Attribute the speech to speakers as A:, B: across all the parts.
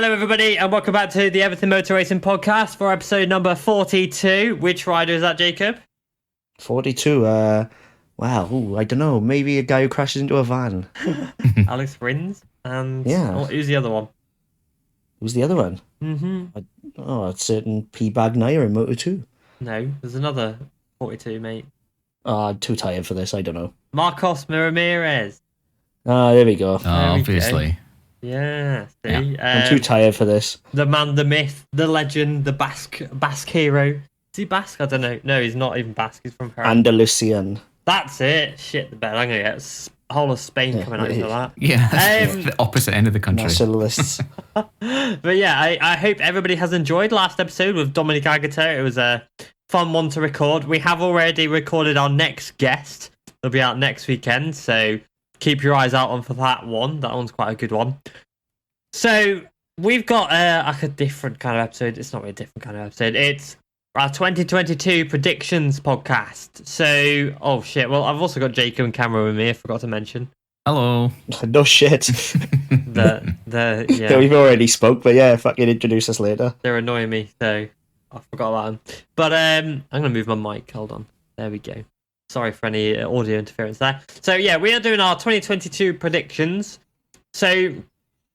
A: Hello, everybody, and welcome back to the Everything Motor Racing Podcast for episode number 42. Which rider is that, Jacob?
B: 42. Wow. Ooh, I don't know. Maybe a guy who crashes into a van.
A: Alex Rins. And
B: Yeah.
A: who's the other one?
B: Who's the other one? A certain P-Bag Nair in Moto 2.
A: No, there's another 42, mate.
B: I'm too tired for this. I don't know.
A: Marcos Ramirez.
B: There we go.
A: There we
C: Obviously.
A: Yeah, see?
B: I'm too tired for this.
A: The man, the myth, the legend, the Basque hero. Is he Basque? I don't know. No, he's not even Basque. He's from Paris.
B: Andalusian.
A: That's it. Shit, the bed. I'm going to get a whole of Spain coming out for that.
C: Yeah, that's the opposite end of the country.
B: Nationalists.
A: But yeah, I hope everybody has enjoyed last episode with Dominic Agata. It was a fun one to record. We have already recorded our next guest. They'll be out next weekend, so keep your eyes out on for that one. That one's quite a good one. So we've got like a different kind of episode. It's not really a different kind of episode. It's our 2022 predictions podcast. So, oh shit. Well, I've also got Jacob and Cameron with me. I forgot to mention.
C: Hello.
B: No shit.
A: Yeah.
B: We've already spoke, but yeah, fucking introduce us later.
A: They're annoying me, so I forgot about them. But I'm going to move my mic. Hold on. There we go. Sorry for any audio interference there. So yeah, we are doing our 2022 predictions. So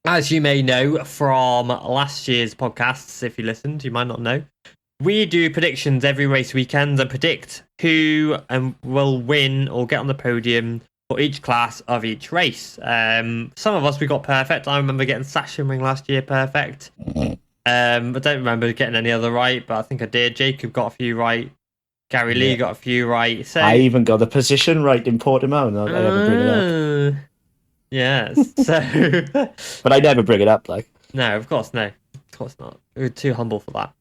A: as you may know from last year's podcasts, if you listened, you might not know, we do predictions every race weekend and predict who will win or get on the podium for each class of each race. Some of us, we got perfect. I remember getting Sachsenring last year perfect. I don't remember getting any other right, but I think I did. Jacob got a few right. Gary Lee got a few right. So
B: I even got the position right in Portimao. I never bring it up.
A: Yes. So,
B: but I never bring it up. Like,
A: no, of course, no, of course not. We're too humble for that.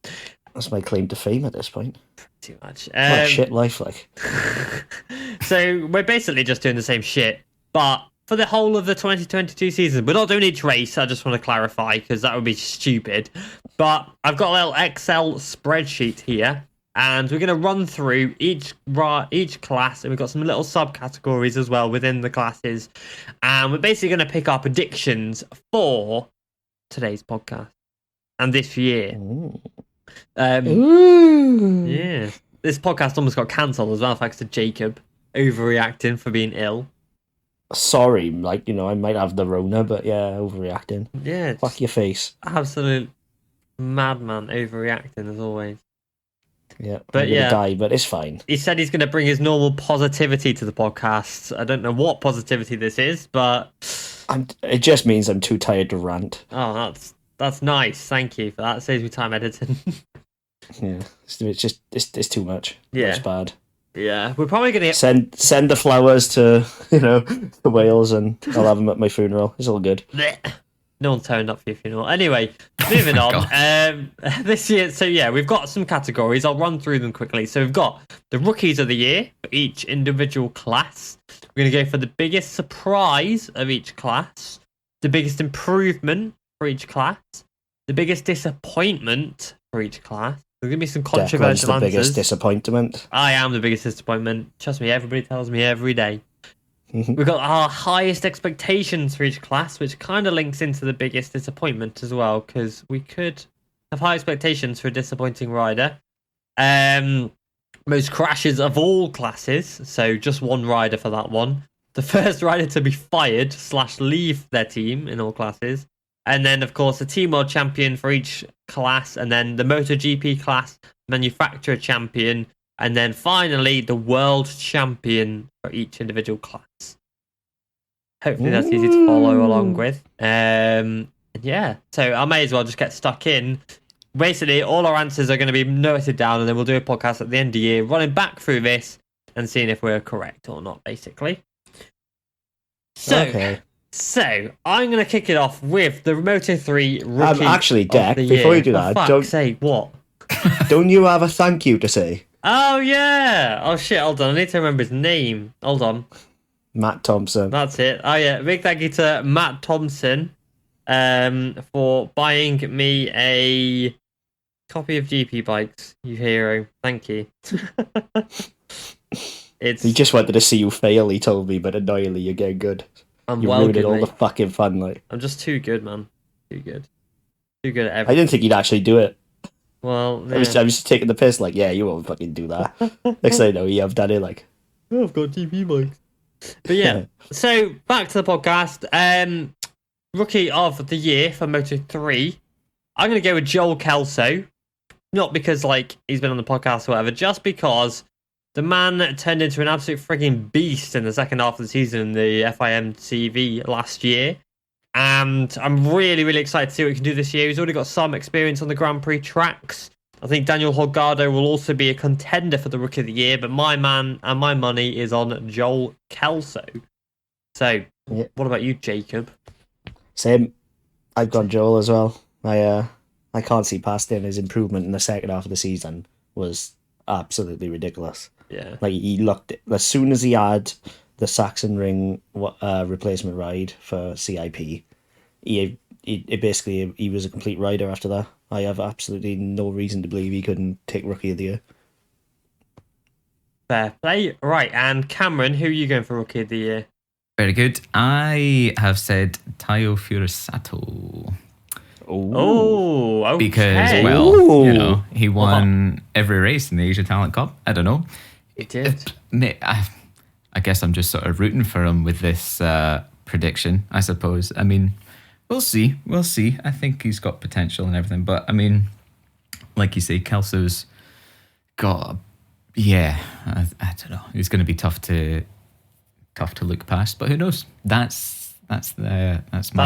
B: that's my claim to fame at this point.
A: Too much.
B: What a shit life, like.
A: So we're basically just doing the same shit, but for the whole of the 2022 season, we're not doing each race. I just want to clarify because that would be stupid. But I've got a little Excel spreadsheet here. And we're going to run through each class, and we've got some little subcategories as well within the classes. And we're basically going to pick our predictions for today's podcast and this year. Yeah, this podcast almost got cancelled as well thanks to Jacob overreacting for being ill.
B: Sorry, like, I might have the Rona, but yeah, overreacting.
A: Yeah,
B: fuck your face.
A: Absolute madman overreacting as always.
B: Yeah,
A: but yeah,
B: die, but it's fine.
A: He said he's going to bring his normal positivity to the podcast. I don't know what positivity this is, but
B: it just means I'm too tired to rant.
A: Oh, that's nice. Thank you for that. It saves me time editing.
B: Yeah, it's too much.
A: Yeah,
B: it's bad.
A: Yeah, we're probably going to
B: send the flowers to to Wales, and I'll have them at my funeral. It's all good.
A: No one turned up for your funeral. Anyway, moving on. This year, so yeah, we've got some categories. I'll run through them quickly. So we've got the rookies of the year for each individual class. We're going to go for the biggest surprise of each class, the biggest improvement for each class, the biggest disappointment for each class. There's going to be some controversial answers.
B: The biggest disappointment.
A: I am the biggest disappointment. Trust me, everybody tells me every day. We've got our highest expectations for each class, which kind of links into the biggest disappointment as well, because we could have high expectations for a disappointing rider. Most crashes of all classes, so just one rider for that one. The first rider to be fired / leave their team in all classes. And then, of course, the Team World Champion for each class, and then the MotoGP class, Manufacturer Champion, and then finally the World Champion for each individual class. Hopefully that's easy to follow along with. Yeah, so I may as well just get stuck in. Basically, all our answers are going to be noted down, and then we'll do a podcast at the end of the year, running back through this and seeing if we're correct or not, basically. So I'm going to kick it off with the Moto3 rookie.
B: Actually, Deck, before you do that,
A: don't say what.
B: Don't you have a thank you to say?
A: Oh yeah! Oh shit! Hold on, I need to remember his name. Hold on.
B: Matt Thompson.
A: That's it. Oh yeah, big thank you to Matt Thompson, for buying me a copy of GP Bikes. You hero. Thank you.
B: He just wanted to see you fail. He told me, but annoyingly, you're getting good. You ruined all the fucking fun, like.
A: I'm just too good, man. Too good. Too good at
B: I
A: everything.
B: didn't think he'd actually do it.
A: Well,
B: I was just taking the piss, like, yeah, you won't fucking do that. Next thing I know, I've done it, like,
A: oh, I've got TV mics. But yeah, so back to the podcast. Rookie of the year for Moto 3. I'm going to go with Joel Kelso. Not because, like, he's been on the podcast or whatever, just because the man turned into an absolute frigging beast in the second half of the season in the FIM TV last year. And I'm really, really excited to see what he can do this year. He's already got some experience on the Grand Prix tracks. I think Daniel Holgado will also be a contender for the Rookie of the Year, but my man and my money is on Joel Kelso. So, What about you, Jacob?
B: same. I've gone Joel as well. I can't see past him. His improvement in the second half of the season was absolutely ridiculous.
A: Yeah.
B: Like, he looked, as soon as he had the Saxon Ring replacement ride for CIP, he was a complete rider after that. I have absolutely no reason to believe he couldn't take Rookie of the Year.
A: Fair play. Right, and Cameron, who are you going for Rookie of the Year?
C: Very good. I have said Taio Furusato.
A: Oh, okay.
C: Because, well, he won every race in the Asia Talent Cup. I don't know.
A: He did.
C: I guess I'm just sort of rooting for him with this prediction, I suppose. I mean, we'll see. We'll see. I think he's got potential and everything. But, I mean, like you say, Kelso's got... Yeah, I don't know. It's going to be tough to look past. But who knows? That's my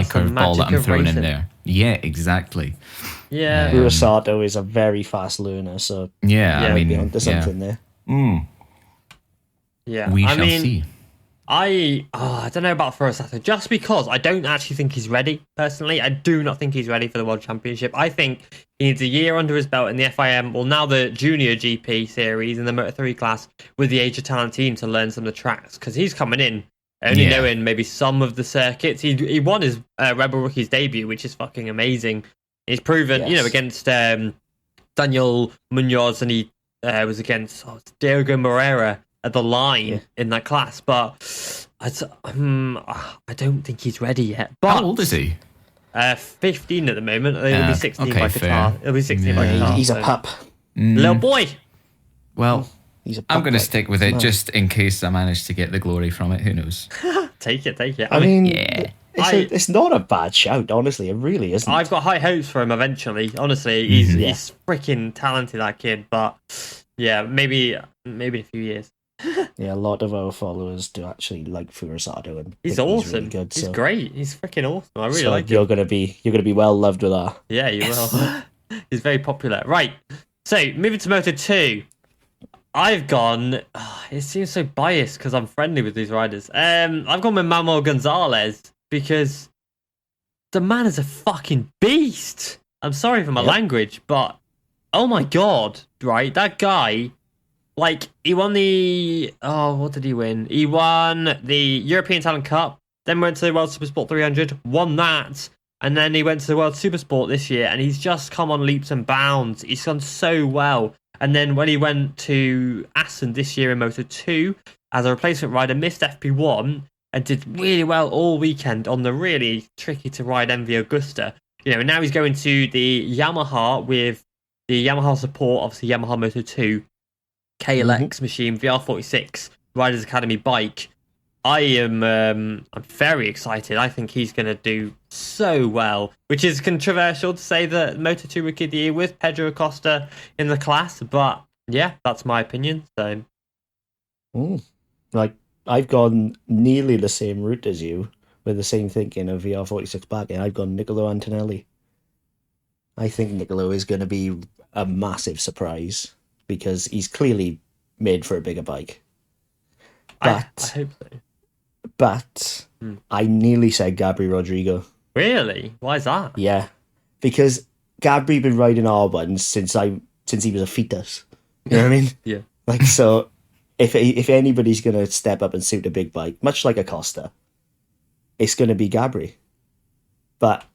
C: curveball that I'm throwing in there. Yeah, exactly.
A: Yeah.
B: Furusato is a very fast learner, so
C: I mean,
B: onto something there.
A: Yeah.
C: We shall see.
A: I don't know about Furusato, just because I don't actually think he's ready, personally. I do not think he's ready for the World Championship. I think he needs a year under his belt in the FIM, well, now the Junior GP series in the Moto 3 class with the Asia Talent team to learn some of the tracks, because he's coming in only knowing maybe some of the circuits. He won his Rebel Rookies debut, which is fucking amazing. He's proven, against Daniel Munoz, and he was against Diego Moreira at the line in that class. But I don't think he's ready yet. But
C: how old is he?
A: 15 at the moment. He'll be 16 by
C: fair.
A: guitar. He'll be 16 by guitar.
B: He's a pup.
A: Little boy.
C: Well, I'm going to stick with it
B: well.
C: just in case I manage to get the glory from it. Who knows?
A: Take it.
B: I mean,
C: yeah.
B: it's not a bad shout, honestly. It really isn't.
A: I've got high hopes for him eventually. Honestly, he's freaking talented, that kid. But yeah, maybe in a few years.
B: Yeah, a lot of our followers do actually like Furusato, and
A: He's
B: think
A: awesome.
B: He's really good.
A: He's
B: so.
A: great. He's freaking awesome. I really
B: So
A: like
B: you're
A: him.
B: gonna be well loved with that.
A: Yeah, you will. He's very popular. Right. So moving to Moto 2. I've gone. It seems so biased because I'm friendly with these riders. I've gone with Manuel Gonzalez because the man is a fucking beast. I'm sorry for my language, but oh my god, right? That guy, like, he won the what did he win? He won the European Talent Cup, then went to the World Supersport 300, won that, and then he went to the World Supersport this year, and he's just come on leaps and bounds. He's gone so well. And then when he went to Assen this year in Moto 2 as a replacement rider, missed FP1 and did really well all weekend on the really tricky to ride MV Augusta. And now he's going to the Yamaha with the Yamaha support, obviously Yamaha Moto 2 KLX machine, VR46 Riders Academy bike. I'm very excited. I think he's going to do so well, which is controversial to say that Moto 2 Rookie of the Year with Pedro Acosta in the class, but yeah, that's my opinion. So,
B: like, I've gone nearly the same route as you with the same thinking of VR46 back, and I've gone Niccolo Antonelli. I think Niccolo is going to be a massive surprise because he's clearly made for a bigger bike. But
A: I hope so.
B: But I nearly said Gabri Rodrigo.
A: Really? Why is that?
B: Yeah, because Gabri been riding R1s since he was a fetus. You know what I mean?
A: Yeah.
B: Like, so if anybody's gonna step up and suit a big bike, much like Acosta, it's gonna be Gabri. But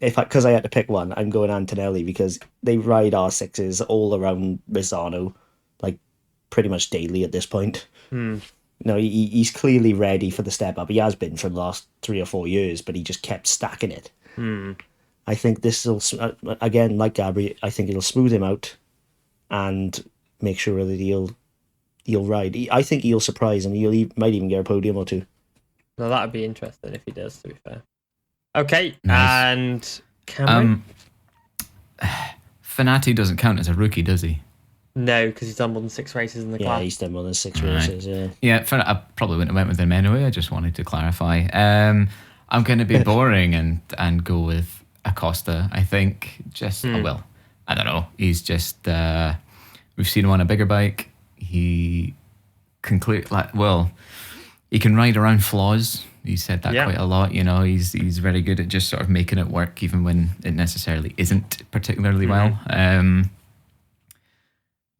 B: because I had to pick one, I'm going Antonelli because they ride R6s all around Misano, like pretty much daily at this point. No, he's clearly ready for the step up. He has been for the last 3 or 4 years, but he just kept stacking it. I think this will, again, like Gabri, I think it'll smooth him out and make sure that he'll ride. I think he'll surprise and might even get a podium or two.
A: Well, that would be interesting if he does, to be fair. Okay,
C: Nice.
A: and Cameron?
C: Fanati doesn't count as a rookie, does he?
A: No, because he's done more than 6 races in the
B: Yeah,
A: class.
B: he's done more than 6
C: Right.
B: races, yeah.
C: Yeah, I probably wouldn't have went with him anyway. I just wanted to clarify. I'm going to be boring and go with Acosta. I think well, I don't know. He's just we've seen him on a bigger bike. He can he can ride around flaws. He said that quite a lot. You know, he's very good at just sort of making it work, even when it necessarily isn't particularly well.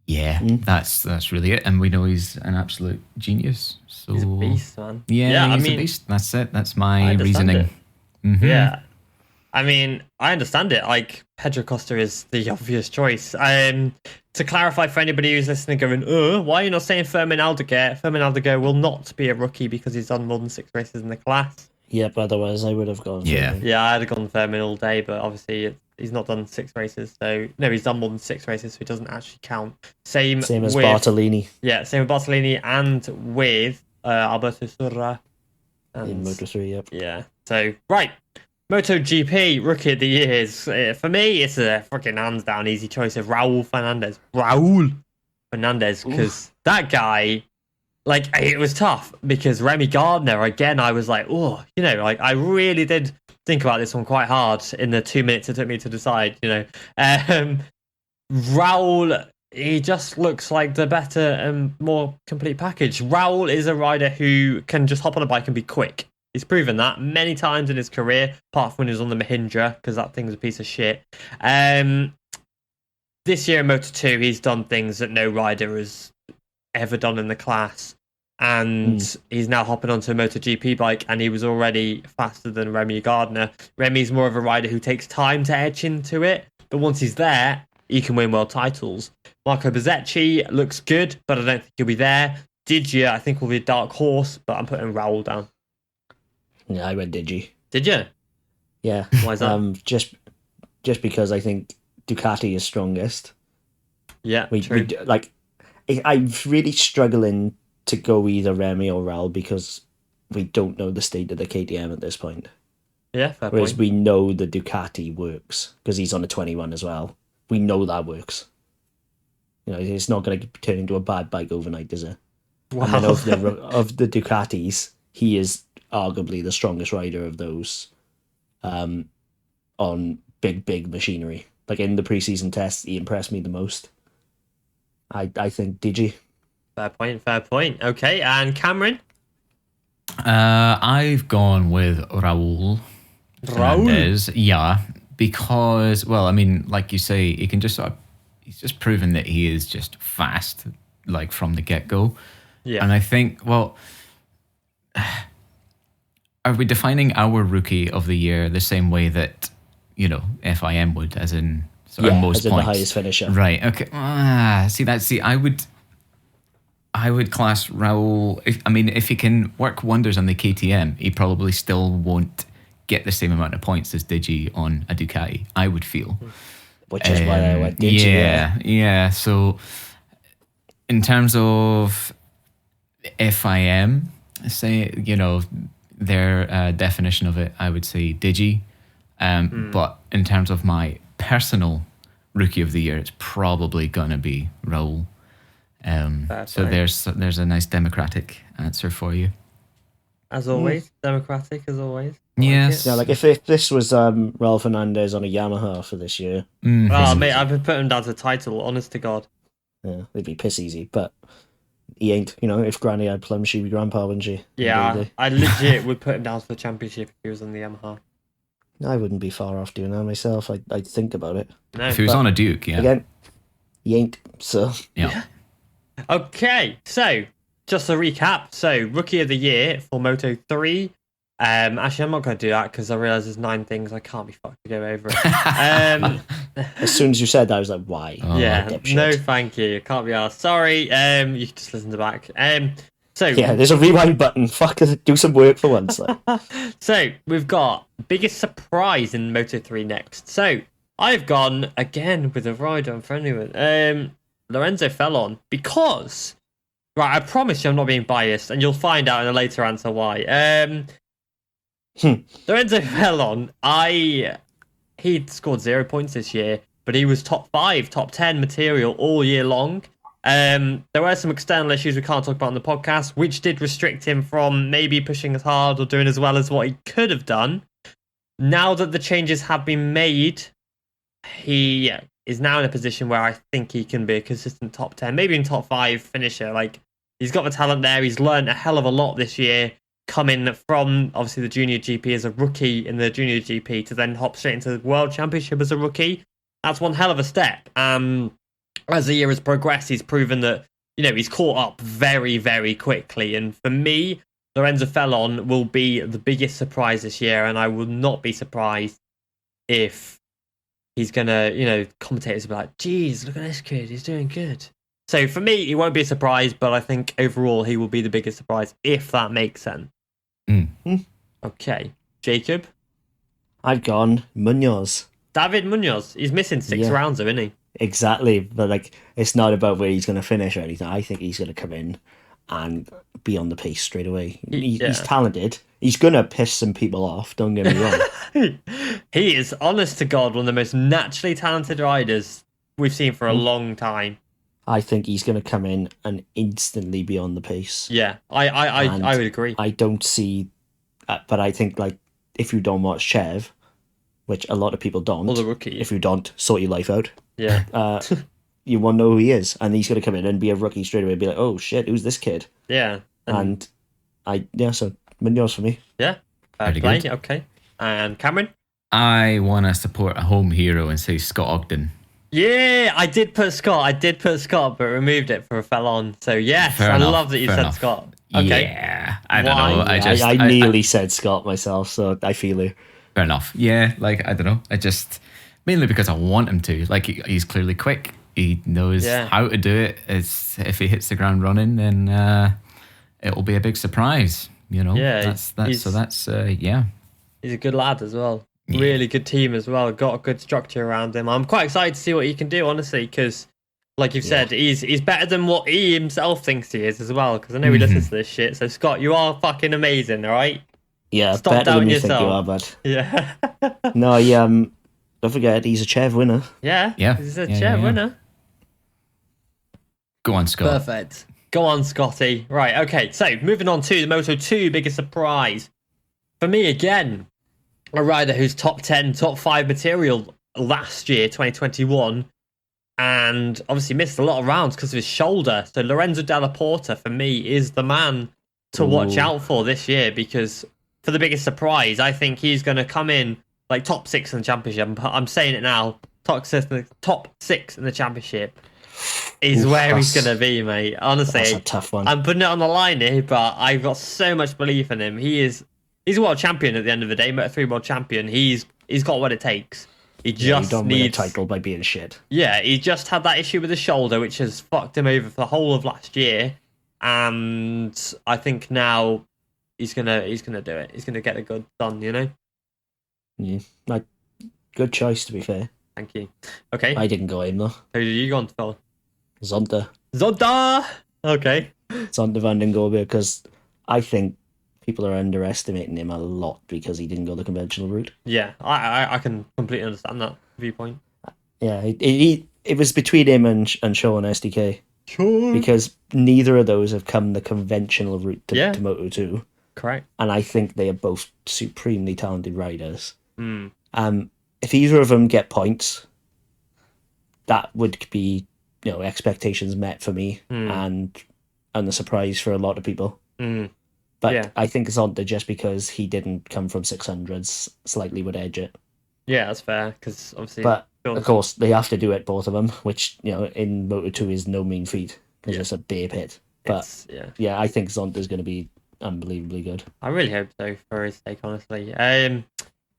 C: That's really it. And we know he's an absolute genius. So
A: He's a beast, man.
C: Yeah, he's a beast. That's it. That's my reasoning. Mm-hmm.
A: Yeah. I mean, I understand it. Like, Pedro Costa is the obvious choice. To clarify for anybody who's listening going, why are you not saying Fermin Aldeguer? Fermin Aldeguer will not be a rookie because he's done more than 6 races in the class.
B: Yep, otherwise I would have gone.
C: Yeah.
A: Yeah, I'd have gone Fermin all day, but obviously he's not done 6 races. So, no, he's done more than 6 races, so he doesn't actually count. Same
B: as
A: with
B: Bartolini.
A: Yeah, same with Bartolini and with Alberto Surra.
B: In Moto 3, yep.
A: Yeah. So, right. MotoGP Rookie of the Year is, for me, it's a freaking hands down easy choice of Raul Fernandez. Because that guy, like, it was tough because Remy Gardner, again, I was like, I really did think about this one quite hard in the 2 minutes it took me to decide, Raul, he just looks like the better and more complete package. Raul is a rider who can just hop on a bike and be quick. He's proven that many times in his career, apart from when he was on the Mahindra, because that thing's a piece of shit. This year in Moto 2, he's done things that no rider has ever done in the class. And he's now hopping onto a MotoGP bike, and he was already faster than Remy Gardner. Remy's more of a rider who takes time to edge into it, but once he's there, he can win world titles. Marco Bezzecchi looks good, but I don't think he'll be there. Digia, I think, will be a dark horse, but I'm putting Raul down.
B: Yeah, I went Digi.
A: Did you?
B: Yeah.
A: Why is that?
B: Just because I think Ducati is strongest.
A: Yeah, true.
B: I'm really struggling to go either Remy or Raul because we don't know the state of the KTM at this point.
A: Yeah, fair
B: Whereas
A: point.
B: we know the Ducati works because he's on a 21 as well. We know that works. It's not going to turn into a bad bike overnight, is it?
A: Wow.
B: And then of the Ducatis, he is arguably the strongest rider of those on big machinery. Like in the preseason tests, he impressed me the most. I think Digi.
A: Fair point. Okay, and Cameron?
C: I've gone with Raul Fernandez. Yeah, because, well, I mean, like you say, he can just he's just proven that he is just fast, like from the get-go. Yeah. And I think, well, are we defining our rookie of the year the same way that, FIM would, as in sort of most
B: as in
C: points?
B: The highest finisher.
C: Right, okay. I would class Raul, if he can work wonders on the KTM, he probably still won't get the same amount of points as Digi on a Ducati, I would feel.
B: Which is why I went Digi.
C: Yeah. So, in terms of FIM, say, their definition of it, I would say Digi. But in terms of my personal rookie of the year, it's probably going to be Raul. So there's a nice democratic answer for you.
A: As always, democratic as always.
C: Yes.
B: Like if this was Raul Fernandez on a Yamaha for this year.
A: Mate, I've been putting him down to the title, honest to God.
B: Yeah, it'd be piss easy, but he ain't. If Granny had plum, she'd be grandpa, wouldn't she?
A: Yeah, I legit would put him down for the championship if he was on the Yamaha.
B: I wouldn't be far off doing that myself. I'd think about it.
A: No,
C: if he was on a Duke, yeah.
B: Again, he ain't, so...
C: Yeah.
A: Okay, so, just a recap. So, Rookie of the Year for Moto 3. Actually, I'm not going to do that because I realise there's 9 things I can't be fucked to go over it.
B: As soon as you said that, I was like, why?
A: Yeah, no thank you. Can't be asked. Sorry, you can just listen to back. So
B: Yeah, there's a rewind button. Fuck, do some work for once. Like.
A: So we've got biggest surprise in Moto3 next. So I've gone again with a rider I'm friendly with. Lorenzo Fellon because right, I promise you I'm not being biased, and you'll find out in a later answer why. Lorenzo Fellon, he'd scored 0 points this year, but he was top 5, top 10 material all year long. There were some external issues we can't talk about on the podcast, which did restrict him from maybe pushing as hard or doing as well as what he could have done. Now that the changes have been made, he is now in a position where I think he can be a consistent top 10, maybe in top 5 finisher. Like, he's got the talent there. He's learned a hell of a lot this year, coming from obviously the junior GP as a rookie in the junior GP to then hop straight into the world championship as a rookie. That's one hell of a step. As the year has progressed, he's proven that, he's caught up very, very quickly. And for me, Lorenzo Fellon will be the biggest surprise this year, and I will not be surprised if he's going to, commentators will be like, geez, look at this kid, he's doing good. So for me, it won't be a surprise, but I think overall he will be the biggest surprise, if that makes sense. Okay. Jacob?
B: I've gone Munoz.
A: David Munoz. He's missing 6 rounds, though, isn't he?
B: Exactly, but it's not about where he's going to finish or anything. I think he's going to come in and be on the pace straight away. He's talented. He's going to piss some people off, don't get me wrong.
A: He is, honest to God, one of the most naturally talented riders we've seen for a long time.
B: I think he's going to come in and instantly be on the pace.
A: Yeah, I would agree.
B: I don't see, but I think if you don't watch Chev, which a lot of people don't,
A: or the rookie,
B: if you don't, sort your life out.
A: Yeah.
B: You want to know who he is, and he's going to come in and be a rookie straight away and be like, oh shit, who's this kid?
A: Yeah.
B: So Munoz for me.
A: Yeah.
C: Pretty
A: Play.
C: good.
A: Okay. And Cameron?
C: I want to support a home hero and say Scott Ogden.
A: Yeah, I did put Scott, but removed it for a Fellon. So yes,
C: Fair
A: I
C: enough,
A: love that you
C: fair
A: said
C: enough.
A: Scott. Okay.
C: Yeah, I don't
A: Why?
C: know.
B: I nearly said Scott myself, so I feel you.
C: Fair enough. Yeah, I don't know. I just mainly because I want him to. He's clearly quick. He knows how to do it. If he hits the ground running, then it will be a big surprise.
A: Yeah,
C: yeah.
A: He's a good lad as well. Yeah. Really good team as well. Got a good structure around him. I'm quite excited to see what he can do, honestly, because, like you've said, he's better than what he himself thinks he is as well. Because I know he listens to this shit. So Scott, you are fucking amazing. All right.
B: Yeah,
A: stop
B: better
A: doubting
B: than you
A: yourself.
B: think you are, bud.
A: Yeah.
B: No, don't forget he's a Chev winner.
A: Yeah. He's a Chev winner.
C: Go on, Scott.
A: Perfect. Go on, Scotty. Right, okay. So, moving on to the Moto2 biggest surprise. For me, again, a rider who's top 10, top 5 material last year, 2021, and obviously missed a lot of rounds because of his shoulder. So, Lorenzo Della Porta, for me, is the man to watch out for this year, because for the biggest surprise, I think he's going to come in top 6 in the championship. I'm saying it now. Top 6 in the championship is where he's going to be, mate. Honestly,
B: that's a tough one.
A: I'm putting it on the line here, but I've got so much belief in him. He's a world champion at the end of the day, Moto3 world champion. He's got what it takes. He just
B: don't
A: needs
B: win a title by being shit.
A: Yeah, he just had that issue with his shoulder, which has fucked him over for the whole of last year. And I think now he's gonna do it. He's gonna get it good done,
B: Yeah, good choice, to be fair.
A: Thank you. Okay.
B: I didn't go him though.
A: Who did you go on to, Phil?
B: Zonta.
A: Okay.
B: Zonta van den Gobe, because I think people are underestimating him a lot because he didn't go the conventional route.
A: Yeah, I can completely understand that viewpoint.
B: Yeah, it was between him and Sean SDK.
A: Sure.
B: Because neither of those have come the conventional route to Moto2.
A: Correct.
B: And I think they are both supremely talented riders.
A: Mm.
B: If either of them get points, that would be, expectations met for me and a surprise for a lot of people.
A: Mm.
B: But I think Zonta, just because he didn't come from 600s, slightly would edge it.
A: Yeah, that's fair, because obviously...
B: But, of course, they have to do it, both of them, which, in Moto2 is no mean feat, because it's a bear pit. But, I think Zonta's going to be unbelievably good.
A: I really hope so, for his sake, honestly.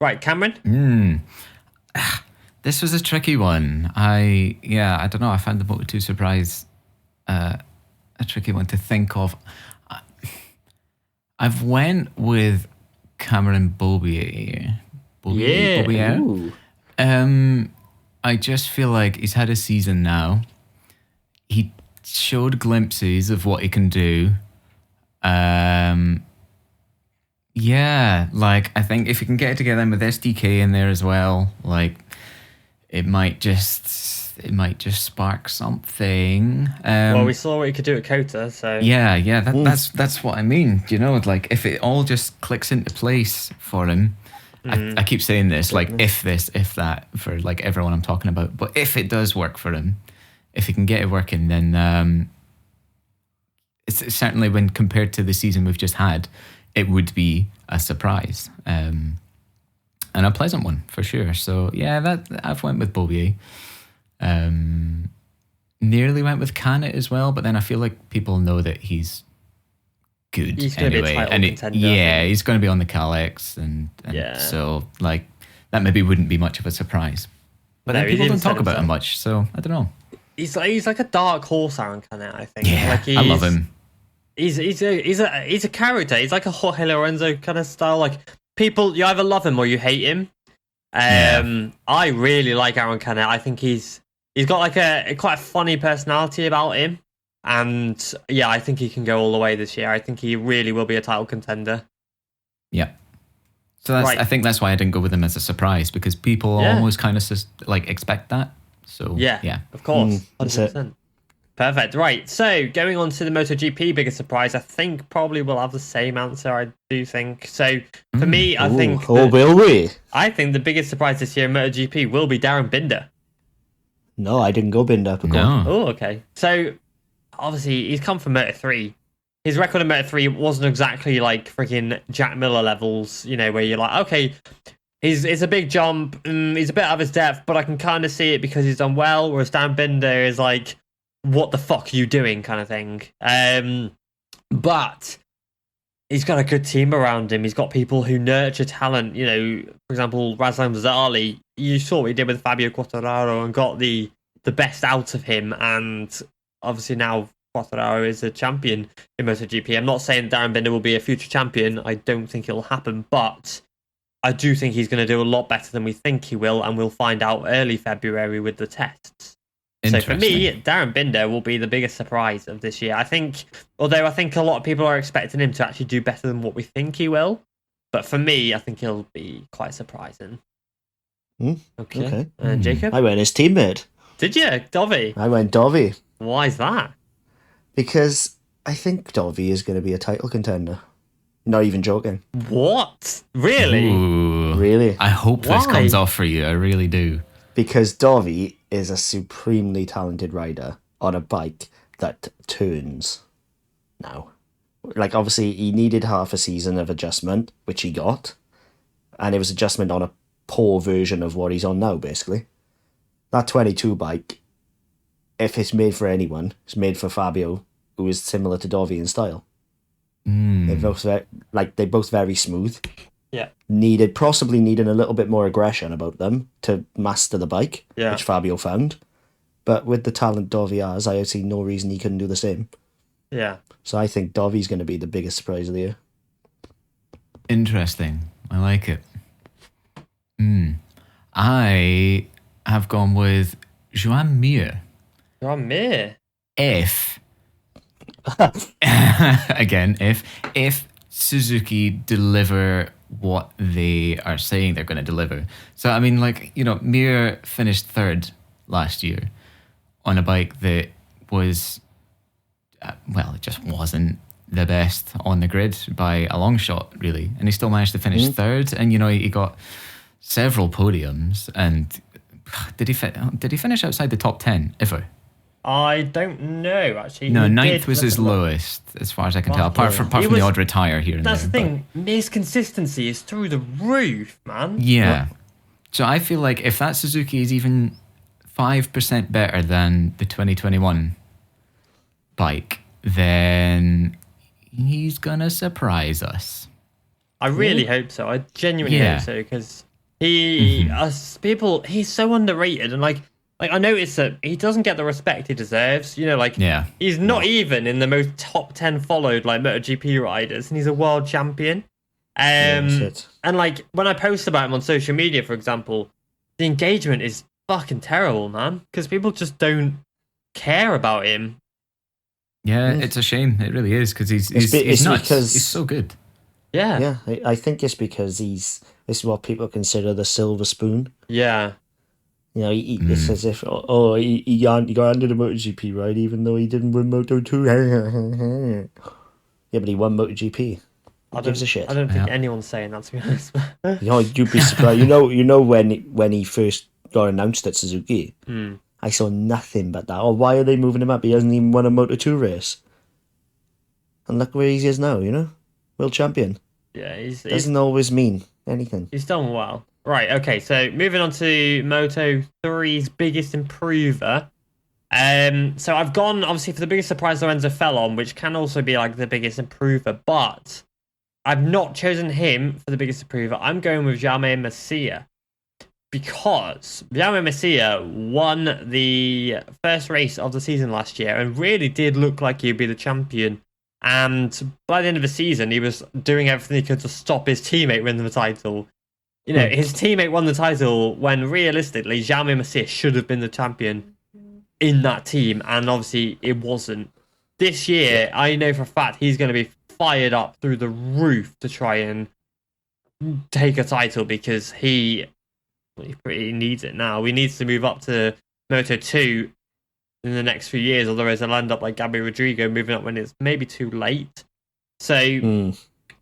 A: Right,
C: Cameron? This was a tricky one. I don't know, I found the Moto2 surprise a tricky one to think of. I've went with Cameron Beaubier. Beaubier.
B: Ooh.
C: I just feel like he's had a season now. He showed glimpses of what he can do. Yeah, like I think if you can get it together with SDK in there as well, like it might just spark something.
A: Well, we saw what he could do at Kota, so
C: Yeah, that's what I mean. You know, like if it all just clicks into place for him. I keep saying this, like if this, if that, for like everyone I'm talking about. But if it does work for him, if he can get it working, then it's certainly when compared to the season we've just had, it would be a surprise and a pleasant one for sure. So yeah, that I've went with Beaubier. Nearly went with Canet as well, but then I feel like people know that he's good
A: he's going
C: anyway,
A: to be a title
C: and
A: contender.
C: he's going to be on the Calyx, and so like that maybe wouldn't be much of a surprise. But
A: No,
C: then
A: he
C: people don't
A: didn't
C: talk
A: set
C: about him
A: himself.
C: much, so I don't know.
A: He's like a dark horse, Aaron Canet, I think.
C: Yeah,
A: like
C: I love him.
A: He's a character. He's like a Jorge Lorenzo kind of style. Like people, you either love him or you hate him. I really like Aaron Canet. I think he's got like a quite a funny personality about him, and yeah, I think he can go all the way this year. I think he really will be a title contender.
C: Yeah. So that's,
A: Right.
C: I think that's why I didn't go with him as a surprise, because people almost kind of like expect that. So yeah.
A: Of course,
B: That's it.
A: 100%. Perfect. Right. So going on to the MotoGP biggest surprise, I think probably we'll have the same answer. I do think so. For me, I think
B: will we?
A: I think the biggest surprise this year in MotoGP will be Darren Binder.
B: No, I didn't go Binder. But go on.
C: No.
A: Oh, okay. So obviously he's come from Moto3. His record in Moto3 wasn't exactly like freaking Jack Miller levels, you know, where you're like, okay, it's a big jump, he's a bit out of his depth, but I can kind of see it because he's done well. Whereas Dan Binder is like, what the fuck are you doing, kind of thing. But he's got a good team around him. He's got people who nurture talent. You know, for example, Razlan Zali. You saw what he did with Fabio Quartararo and got the best out of him. And obviously now Quartararo is a champion in MotoGP. I'm not saying Darren Binder will be a future champion. I don't think it'll happen, but I do think he's going to do a lot better than we think he will, and we'll find out early February with the tests. So for me, Darren Binder will be the biggest surprise of this year. I think a lot of people are expecting him to actually do better than what we think he will. But for me, I think he'll be quite surprising. Okay. Jacob?
B: I went his teammate.
A: Did you? Dovi?
B: I went Dovi.
A: Why is that?
B: Because I think Dovi is going to be a title contender. Not even joking.
A: What? Really?
C: Ooh,
B: Really?
C: I hope this
A: Why?
C: comes off for you. I really do.
B: Because Dovi is a supremely talented rider on a bike that turns now. Like, obviously, he needed half a season of adjustment, which he got. And it was adjustment on a poor version of what he's on now, basically. That 22 bike, if it's made for anyone, it's made for Fabio, who is similar to Dovi in style. They're both very smooth.
A: Yeah.
B: Possibly needing a little bit more aggression about them to master the bike, which Fabio found. But with the talent Dovi has, I see no reason he couldn't do the same.
A: Yeah.
B: So I think Dovi's going to be the biggest surprise of the year.
C: Interesting. I like it. I have gone with Joan Mir.
A: Joan Mir?
C: If Suzuki deliver what they are saying they're going to deliver. So, I mean, like, you know, Mir finished third last year on a bike that was, it just wasn't the best on the grid by a long shot, really. And he still managed to finish third. And, you know, he got several podiums. And did he finish outside the top 10 ever?
A: I don't know, actually.
C: No, ninth was his lowest, as far as I can tell, apart from the odd retire here and there.
A: That's the thing. Mir's consistency is through the roof, man.
C: Yeah. So I feel like if that Suzuki is even 5% better than the 2021 bike, then he's going to surprise us.
A: I really hope so. I genuinely hope so, because he's so underrated, and like I noticed that he doesn't get the respect he deserves. You know, like he's not even in the most top top 10 followed like MotoGP riders, and he's a world champion. And like when I post about him on social media, for example, the engagement is fucking terrible, man, because people just don't care about him.
C: Yeah, it's a shame. It really is, because he's nuts. He's so good.
A: Yeah.
B: I think it's because this is what people consider the silver spoon.
A: Yeah.
B: You know, it's as if, he got handed a MotoGP ride even though he didn't win Moto 2. Yeah, but he won MotoGP. Who gives a shit?
A: I don't think anyone's saying that, to be honest.
B: You'd be surprised. You know when he first got announced at Suzuki, I saw nothing but that. Why are they moving him up? He hasn't even won a Moto 2 race. And look where he is now, you know? World champion.
A: Yeah,
B: doesn't always mean anything.
A: He's done well. Right, okay, so moving on to Moto 3's biggest improver. So I've gone, obviously, for the biggest surprise Lorenzo fell on, which can also be like the biggest improver, but I've not chosen him for the biggest improver. I'm going with Jaume Masia, because Jaume Masia won the first race of the season last year and really did look like he'd be the champion. And by the end of the season, he was doing everything he could to stop his teammate winning the title. You know, his teammate won the title when realistically, Jaume Masia should have been the champion in that team, and obviously it wasn't. This year, I know for a fact he's going to be fired up through the roof to try and take a title, because he pretty needs it now. He needs to move up to Moto 2 in the next few years, otherwise he'll end up like Gabi Rodrigo, moving up when it's maybe too late. So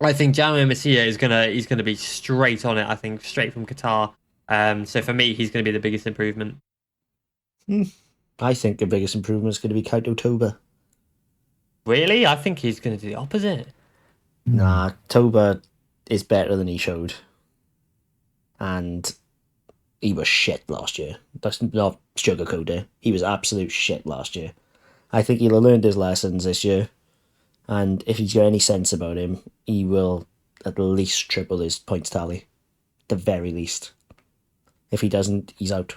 A: I think Jaume Masia he's gonna be straight on it. I think straight from Qatar. So for me, he's going to be the biggest improvement.
B: I think the biggest improvement is going to be Kaito Toba.
A: Really? I think he's going to do the opposite.
B: Nah, Toba is better than he showed. And he was shit last year. That's not sugarcoat it. He was absolute shit last year. I think he'll have learned his lessons this year. And if he's got any sense about him, he will at least triple his points tally. At the very least. If he doesn't, he's out.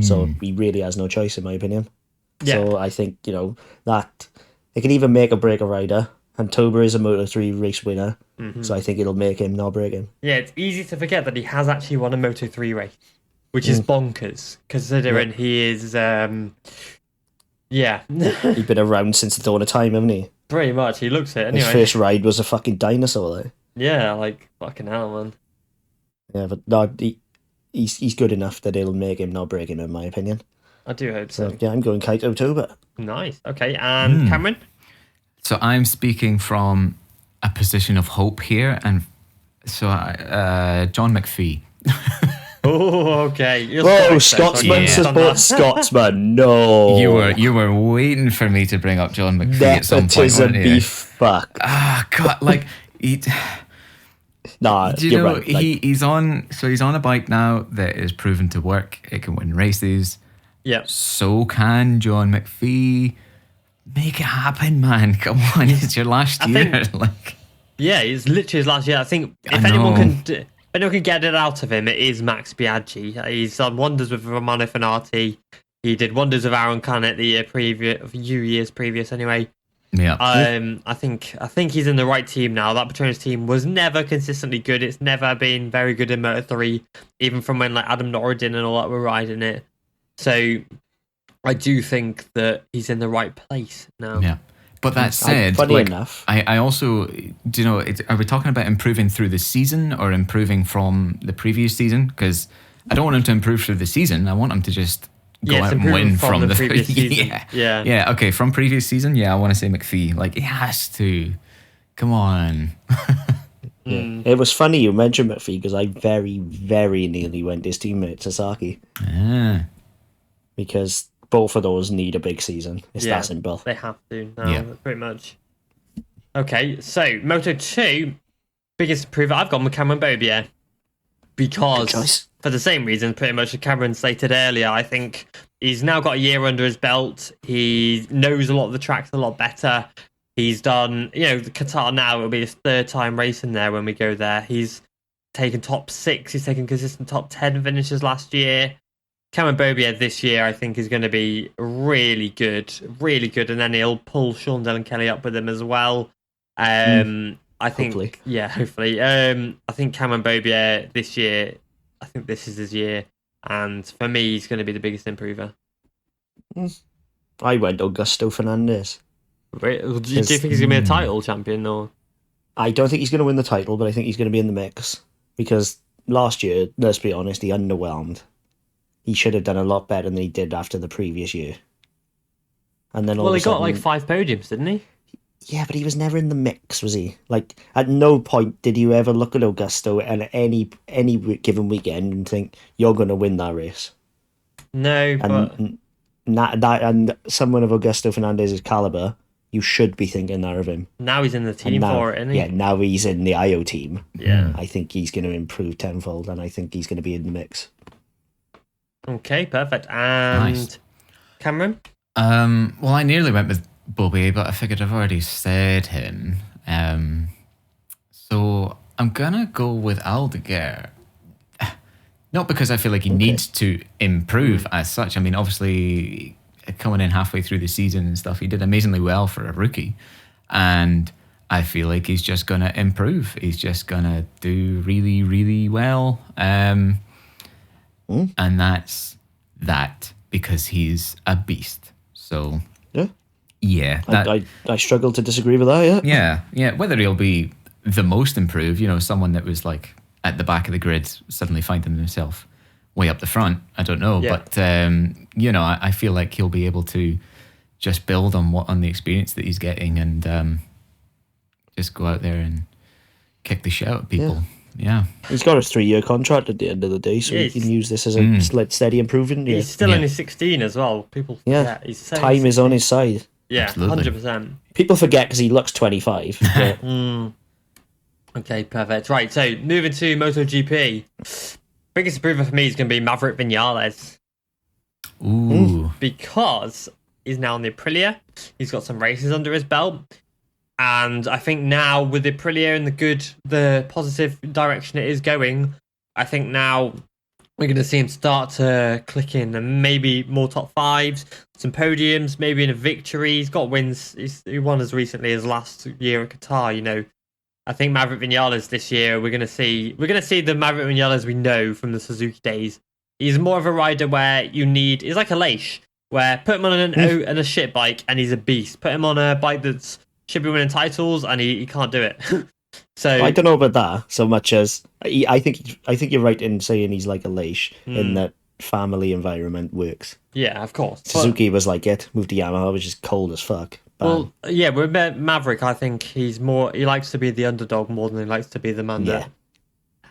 B: So he really has no choice, in my opinion. Yeah. So I think, that it can even make or break a rider. And Toba is a Moto3 race winner. So I think it'll make him, not break him.
A: Yeah, it's easy to forget that he has actually won a Moto3 race, which is bonkers, considering he is,
B: He's been around since the dawn of time, hasn't he?
A: Pretty much, he looks it anyway.
B: His first ride was a fucking dinosaur, though.
A: Yeah, like, fucking hell, man.
B: Yeah, but no, he's good enough that it'll make him, not break him, in my opinion.
A: I do hope so.
B: Yeah, I'm going Kaito Toba.
A: Nice. Okay, and Cameron?
C: So I'm speaking from a position of hope here, and so John McPhee.
A: Oh, okay.
B: Whoa, Scotsman supports Scotsman. No,
C: you were waiting for me to bring up John McPhee at some point, weren't you?
B: Be fucked.
C: Ah, God, like he.
B: Nah,
C: you're
B: right.
C: He's on a bike now that is proven to work. It can win races.
A: Yeah.
C: So can John McPhee. Make it happen, man. Come on, it's your last year.
A: Yeah, it's literally his last year. I think if anyone can get it out of him, it is Max Biaggi. He's done wonders with Romano Fenati. He did wonders with Aaron Canet a few years previous anyway.
C: Yeah.
A: I think he's in the right team now. That Petronas team was never consistently good. It's never been very good in Moto3, even from when like Adam Norridin and all that were riding it. So I do think that he's in the right place now.
C: Yeah. But that said,
B: enough.
C: I also, are we talking about improving through the season or improving from the previous season? Because I don't want him to improve through the season. I want him to just go out and win from the
A: previous season.
C: Yeah. Okay, from previous season, I want to say McPhee. Like, he has to. Come on.
B: Yeah. It was funny you mentioned McPhee because I very, very nearly went his teammate Sasaki. Because both of those need a big season. It's that simple.
A: They have to now, pretty much. Okay, so Moto 2, biggest improver. I've gone with Cameron Beaubier. Because, for the same reason, pretty much as Cameron stated earlier, I think he's now got a year under his belt. He knows a lot of the tracks a lot better. He's done, Qatar now, it'll be his third time racing there when we go there. He's taken top 6. He's taken consistent top 10 finishes last year. Cameron Bobier this year, I think, is going to be really good, and then he'll pull Sean Dillon Kelly up with him as well. I think,
B: hopefully.
A: yeah, hopefully. I think Cameron Bobier this year, I think this is his year, and for me, he's going to be the biggest improver.
B: I went Augusto Fernandez.
A: Do you think he's going to be a title champion, or?
B: I don't think he's going to win the title, but I think he's going to be in the mix because last year, let's be honest, he underwhelmed. He should have done a lot better than he did after the previous year. And then
A: He got like 5 podiums, didn't he?
B: Yeah, but he was never in the mix, was he? Like, at no point did you ever look at Augusto at any given weekend and think you're going to win that race.
A: No,
B: and and someone of Augusto Fernandez's caliber, you should be thinking that of him.
A: Now he's in the team for it, isn't he?
B: Yeah, now he's in the IO team.
A: Yeah,
B: I think he's going to improve tenfold, and I think he's going to be in the mix.
A: Okay, perfect. And
C: Nice.
A: Cameron?
C: Well, I nearly went with Bobby, but I figured I've already said him. So I'm gonna go with Aldeguer. Not because I feel like he needs to improve as such. I mean, obviously, coming in halfway through the season and stuff, he did amazingly well for a rookie. And I feel like he's just going to improve. He's just going to do really, really well. And that's that because he's a beast. So, yeah.
B: I struggle to disagree with that,
C: Yeah. Whether he'll be the most improved, someone that was like at the back of the grid suddenly finding himself way up the front, I don't know.
A: Yeah.
C: But, I feel like he'll be able to just build on the experience that he's getting and just go out there and kick the shit out of people. Yeah.
B: He's got a 3-year contract at the end of the day, so he can use this as a steady improvement.
A: He's still only 16 as well. People forget. He's so
B: time 16. Is on his side.
A: Yeah,
C: absolutely.
A: 100%.
B: People forget because he looks 25. But...
A: Okay, perfect. Right, so moving to MotoGP. Biggest improver for me is going to be Maverick Vinales.
C: Ooh.
A: Because he's now on the Aprilia. He's got some races under his belt. And I think now with the Aprilia and the positive direction it is going, I think now we're going to see him start to click in and maybe more top 5s, some podiums, maybe in a victory. He's got wins. He won as recently as last year at Qatar, I think Maverick Vinales this year, we're gonna see the Maverick Vinales we know from the Suzuki days. He's more of a rider where he's like a Leish, where put him on a shit bike and he's a beast. Put him on a bike that should be winning titles and he can't do it. So
B: I don't know about that so much as I think you're right in saying he's like a Leish in that family environment works.
A: Yeah, of course.
B: Suzuki was like it, moved to Yamaha, which is cold as fuck.
A: Well, yeah, with Maverick, I think he likes to be the underdog more than he likes to be the man that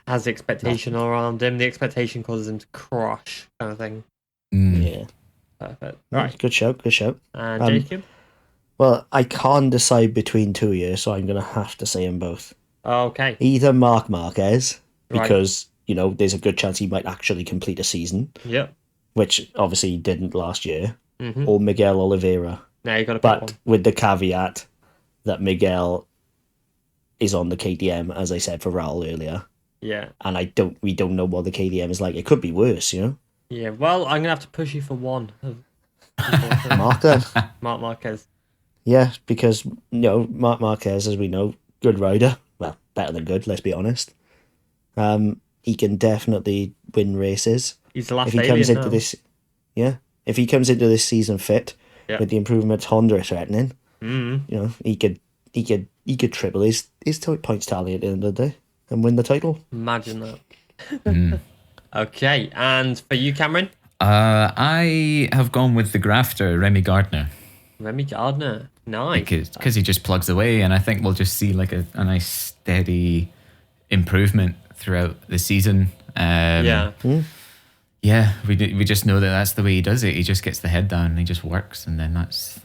A: has the expectation around him. The expectation causes him to crush, kind of thing.
B: Yeah.
A: Perfect.
B: Right. Good shout.
A: And Jacob?
B: Well, I can't decide between two here, so I'm going to have to say them both.
A: Okay.
B: Either Marc Marquez, because, there's a good chance he might actually complete a season.
A: Yep.
B: Which obviously he didn't last year.
A: Mm-hmm.
B: Or Miguel Oliveira.
A: No, you got to
B: pick
A: one.
B: With the caveat that Miguel is on the KTM, as I said for Raul earlier.
A: Yeah.
B: And we don't know what the KTM is like. It could be worse,
A: Yeah, well, I'm going to have to push you for one.
B: Marc then.
A: Marc Marquez.
B: Yeah, because, Marc Marquez, as we know, good rider. Well, better than good, let's be honest. He can definitely win races.
A: He's the last
B: if he comes into this, if he comes into this season fit, with the improvements Honda are threatening, he could triple his points tally at the end of the day and win the title.
A: Imagine that. Okay, and for you, Cameron?
C: I have gone with the grafter, Remy Gardner.
A: Remy Gardner, nice.
C: Because he just plugs away, and I think we'll just see like a nice steady improvement throughout the season. Yeah, we just know that that's the way he does it. He just gets the head down and he just works, and then that's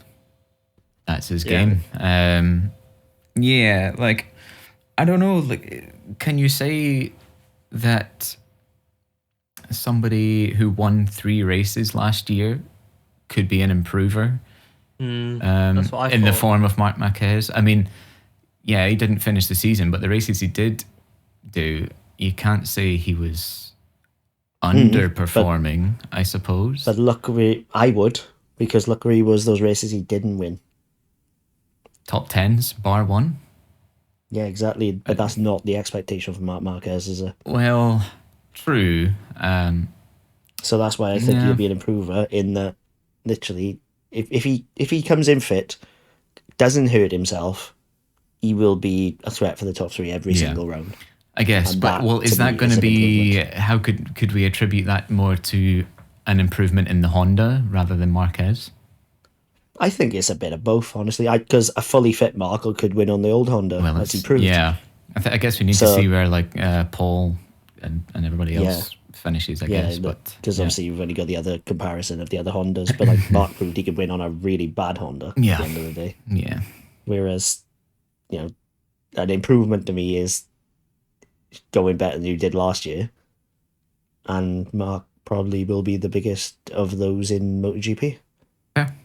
C: his game. Like, I don't know. Like, can you say that somebody who won 3 races last year could be an improver?
A: That's what I
C: in the
A: thought.
C: form of Marc Marquez. I mean, yeah, he didn't finish the season, but the races he did do, you can't say he was underperforming, I suppose.
B: But luckily, I would, because luckily was those races he didn't win.
C: Top 10s, bar one.
B: Yeah, exactly. But that's not the expectation for Marc Marquez, is it?
C: Well, true.
B: So that's why I think he'll be an improver in that, literally, if he comes in fit, doesn't hurt himself, he will be a threat for the top 3 every single round.
C: I guess, but is that going to be, how could we attribute that more to an improvement in the Honda rather than Marquez?
B: I think it's a bit of both, honestly. Because a fully fit Marco could win on the old Honda, as he proved.
C: Yeah, I guess we need to see where Paul and everybody else finishes. I guess, but
B: because obviously you've only got the other comparison of the other Hondas, but like Mark proved he could win on a really bad Honda at the end of the day.
C: Yeah.
B: Whereas, an improvement to me is going better than you did last year, and Mark probably will be the biggest of those in MotoGP.
C: Fair.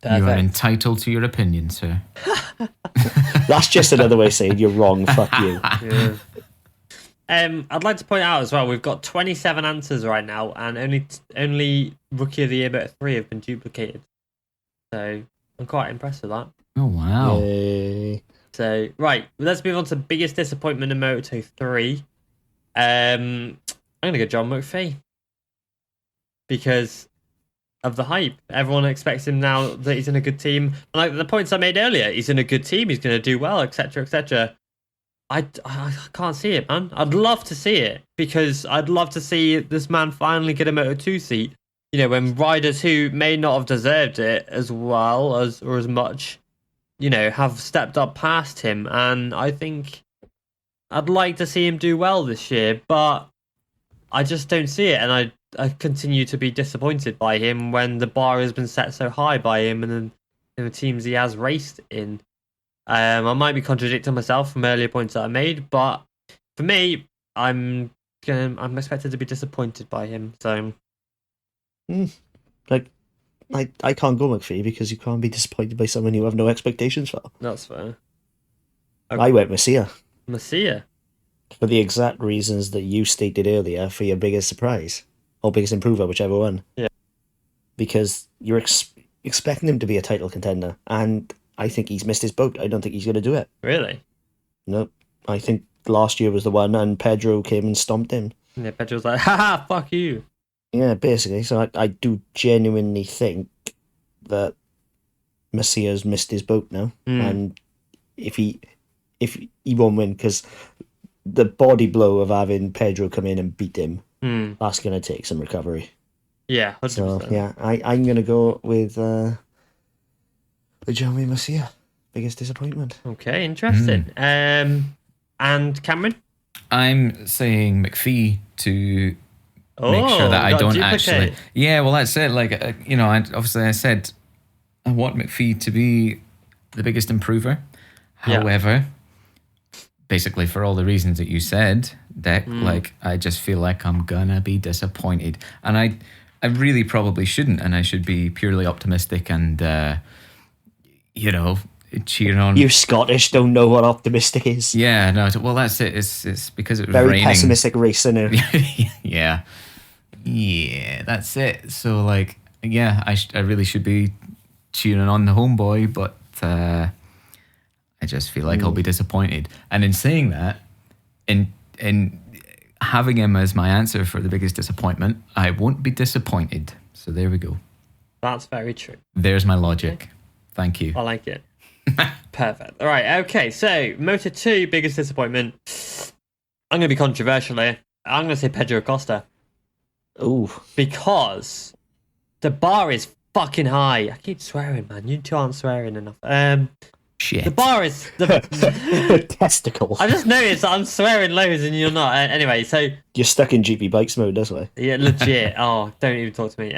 A: Perfect.
C: You are entitled to your opinion, sir.
B: That's just another way of saying you're wrong. Fuck you.
A: Yeah. I'd like to point out as well, we've got 27 answers right now, and only Rookie of the Year Moto 3 have been duplicated. So I'm quite impressed with that.
C: Oh wow!
B: Yay.
A: So right, let's move on to biggest disappointment in Moto 3. I'm gonna go John McPhee because of the hype. Everyone expects him now that he's in a good team. And like the points I made earlier, he's in a good team, he's going to do well, etc., etc. I can't see it, man. I'd love to see it because I'd love to see this man finally get a Moto2 seat. When riders who may not have deserved it as well or as much, have stepped up past him. And I think I'd like to see him do well this year, but I just don't see it. And I continue to be disappointed by him when the bar has been set so high by him and in the teams he has raced in. I might be contradicting myself from earlier points that I made, but for me, I'm expected to be disappointed by him. So,
B: I can't go McPhee because you can't be disappointed by someone you have no expectations for.
A: That's fair.
B: Okay. I went Masia.
A: Masia.
B: For the exact reasons that you stated earlier for your biggest surprise. Or biggest improver, whichever one.
A: Yeah.
B: Because you're expecting him to be a title contender, and I think he's missed his boat. I don't think he's going to do it.
A: Really?
B: No. I think last year was the one, and Pedro came and stomped him.
A: Yeah, Pedro's like, haha, fuck you.
B: Yeah, basically. So I do genuinely think that Messia's missed his boat now. And if he won't win, because the body blow of having Pedro come in and beat him, that's going to take some recovery.
A: Yeah, 100%.
B: So, yeah, I'm going to go with Jeremy Messia. Biggest disappointment.
A: Okay, interesting. And Cameron?
C: I'm saying McPhee to make sure that I don't actually... Yeah, well, that's it. Obviously I said I want McPhee to be the biggest improver. However... Basically, for all the reasons that you said, Deck, I just feel like I'm gonna be disappointed, and I really probably shouldn't, and I should be purely optimistic and cheering on.
B: You Scottish don't know what optimistic is.
C: Yeah, no. Well, that's it. It's because it was
B: very
C: raining.
B: Pessimistic racer.
C: Yeah, that's it. So I really should be cheering on the homeboy, but. I just feel like I'll be disappointed. And in saying that, in having him as my answer for the biggest disappointment, I won't be disappointed. So there we go.
A: That's very true.
C: There's my logic. Thank you.
A: I like it. Perfect. All right. Okay. So Moto2, biggest disappointment. I'm going to be controversial here. I'm going to say Pedro Acosta.
B: Ooh.
A: Because the bar is fucking high. I keep swearing, man. You two aren't swearing enough.
C: Shit.
A: The bar is
B: testicles.
A: I just noticed that I'm swearing loads and you're not. Anyway, so
B: you're stuck in GP bikes mode, that's why.
A: Yeah, legit. Oh, don't even talk to me.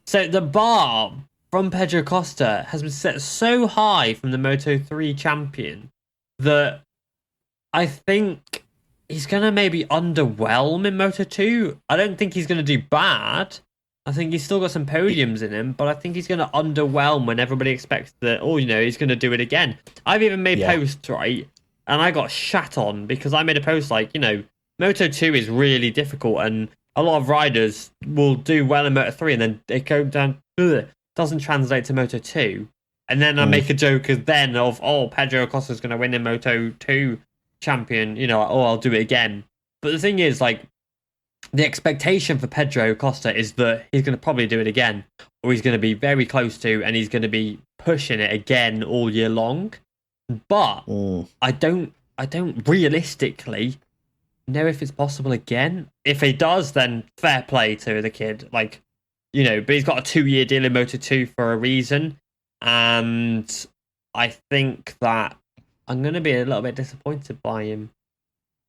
A: So the bar from Pedro Costa has been set so high from the Moto3 champion that I think he's gonna maybe underwhelm in Moto2. I don't think he's gonna do bad. I think he's still got some podiums in him, but I think he's going to underwhelm when everybody expects that, he's going to do it again. I've even made posts, right? And I got shat on because I made a post Moto 2 is really difficult, and a lot of riders will do well in Moto 3, and then they go down, doesn't translate to Moto 2. And then I make a joke of Pedro Acosta's going to win in Moto 2 champion, I'll do it again. But the thing is, like, the expectation for Pedro Acosta is that he's going to probably do it again, or he's going to be very close to, and he's going to be pushing it again all year long. But I don't realistically know if it's possible again. If he does, then fair play to the kid. Like, but he's got a 2-year deal in Moto 2 for a reason. And I think that I'm going to be a little bit disappointed by him.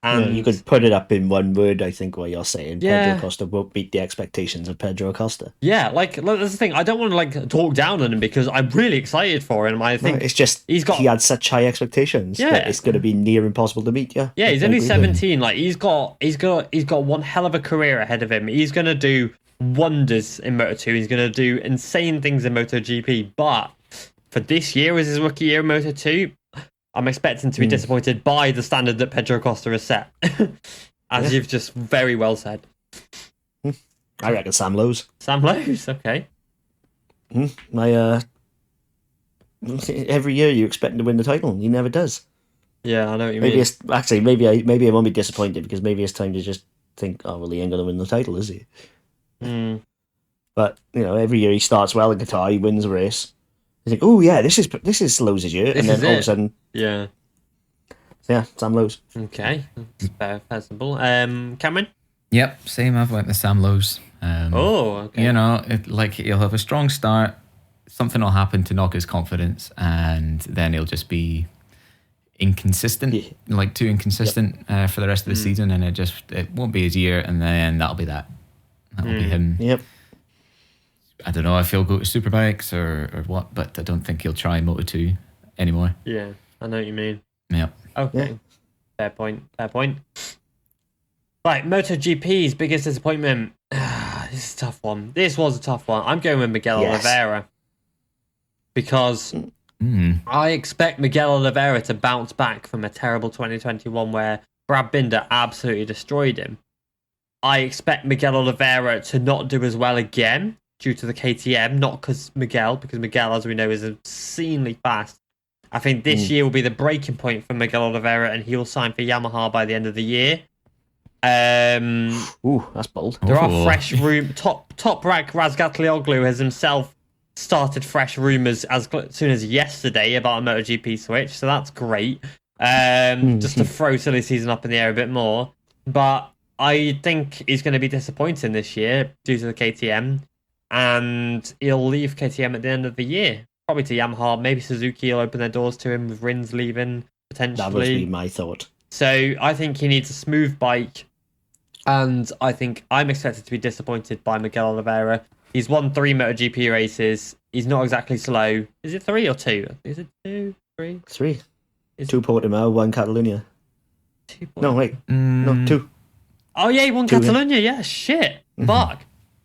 A: And
B: you could put it up in one word, I think, what you're saying.
A: Yeah.
B: Pedro Acosta won't meet the expectations of Pedro Acosta.
A: Yeah, like that's the thing. I don't want to talk down on him because I'm really excited for him. I think
B: it's just he had such high expectations that it's going to be near impossible to meet. Yeah,
A: he's only 17. Like he's got one hell of a career ahead of him. He's going to do wonders in Moto 2. He's going to do insane things in Moto GP. But for this year, as his rookie year in Moto 2, I'm expecting to be disappointed by the standard that Pedro Acosta has set, as you've just very well said.
B: I reckon Sam Lowe's.
A: Sam Lowe's, okay.
B: Every year you expect him to win the title, and he never does.
A: Yeah, I know what you mean.
B: Maybe I won't be disappointed because maybe it's time to just think, oh well, he ain't gonna win the title, is he? But every year he starts well in Qatar, he wins a race. You think, oh yeah, this is Lowe's year, and then all of a sudden, Sam Lowe's.
A: Okay, that's fair, simple. Cameron.
C: Yep, same. I've went with Sam Lowe's.
A: Okay.
C: He'll have a strong start. Something will happen to knock his confidence, and then he'll just be inconsistent, too inconsistent for the rest of the season, and it won't be his year, and then that'll be that. That'll be him.
B: Yep.
C: I don't know if he'll go to Superbikes or what, but I don't think he'll try Moto 2 anymore.
A: Yeah, I know what you mean.
C: Yep.
A: Okay. Yeah. Fair point. Right, MotoGP's biggest disappointment. This is a tough one. This was a tough one. I'm going with Miguel Oliveira. Because I expect Miguel Oliveira to bounce back from a terrible 2021 where Brad Binder absolutely destroyed him. I expect Miguel Oliveira to not do as well again due to the KTM, not because Miguel, as we know, is obscenely fast. I think this year will be the breaking point for Miguel Oliveira, and he'll sign for Yamaha by the end of the year.
B: That's bold.
A: There are fresh top rack Razgatlioglu has himself started fresh rumours as soon as yesterday about a MotoGP switch, so that's great. Just to throw silly season up in the air a bit more. But I think he's going to be disappointing this year due to the KTM, and he'll leave KTM at the end of the year. Probably to Yamaha, maybe Suzuki will open their doors to him with Rins leaving, potentially.
B: That would be my thought.
A: So I think he needs a smooth bike, and I think I'm expected to be disappointed by Miguel Oliveira. He's won 3 MotoGP races. He's not exactly slow. Is it 3 or 2? Is it 2, 3?
B: 3. 2 Portimao, 1 Catalunya.
A: 2
B: No, wait. No, 2.
A: Oh yeah, he won Catalunya. Yeah, shit. Fuck.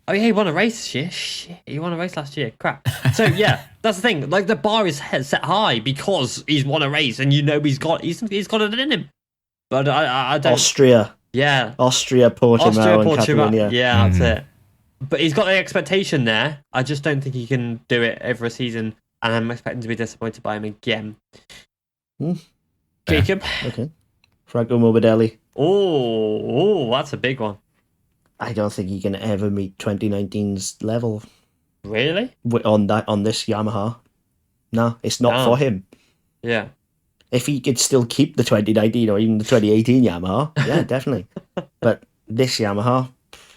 A: Oh yeah, he won a race this year. Shit, he won a race last year. Crap. So yeah, that's the thing. Like the bar is set high because he's won a race, and he's got it in him. But I don't.
B: Austria.
A: Yeah.
B: Portimao, and Catalunya.
A: Yeah, that's it. But he's got the expectation there. I just don't think he can do it over a season, and I'm expecting to be disappointed by him again. Jacob.
B: Okay. Franco Morbidelli.
A: Oh, that's a big one.
B: I don't think he can ever meet 2019's level.
A: Really?
B: On this Yamaha. No, it's not for him.
A: Yeah.
B: If he could still keep the 2019 or even the 2018 Yamaha, yeah, definitely. But this Yamaha,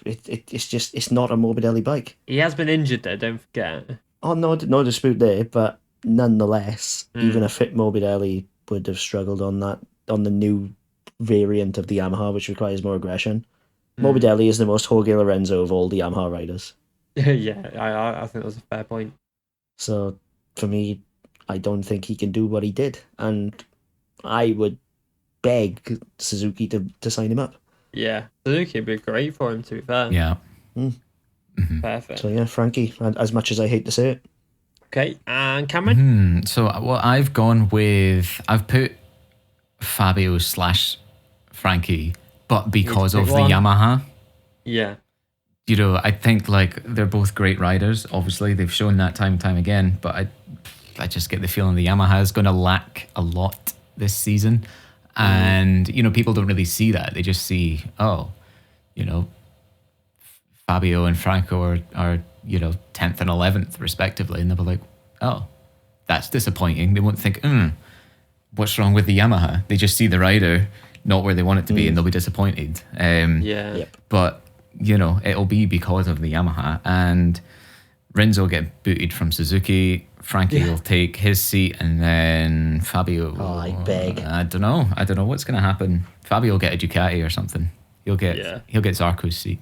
B: it's not a Morbidelli bike.
A: He has been injured though, don't forget.
B: Oh, no dispute there, but nonetheless, even a fit Morbidelli would have struggled on the new variant of the Yamaha, which requires more aggression. Morbidelli is the most Jorge Lorenzo of all the Yamaha riders.
A: Yeah, I think that was a fair point.
B: So, for me, I don't think he can do what he did. And I would beg Suzuki to sign him up.
A: Yeah, Suzuki would be great for him, to be fair.
C: Yeah.
A: Perfect.
B: So, yeah, Frankie, as much as I hate to say it.
A: Okay, and Cameron?
C: So, what I've put Fabio / Frankie but because
A: pick
C: of the
A: one.
C: Yamaha,
A: Yeah.
C: you know, I think like they're both great riders. Obviously, they've shown that time and time again. But I just get the feeling the Yamaha is going to lack a lot this season, and you know, people don't really see that. They just see, oh, you know, Fabio and Franco are you know 10th and 11th respectively, and they'll be like, oh, that's disappointing. They won't think, what's wrong with the Yamaha? They just see the rider not where they want it to be, and they'll be disappointed. But you know, it'll be because of the Yamaha, and Rins will get booted from Suzuki. Frankie will take his seat, and then Fabio.
B: Oh, I beg.
C: I don't know what's going to happen. Fabio will get a Ducati or something. He'll get Zarco's seat.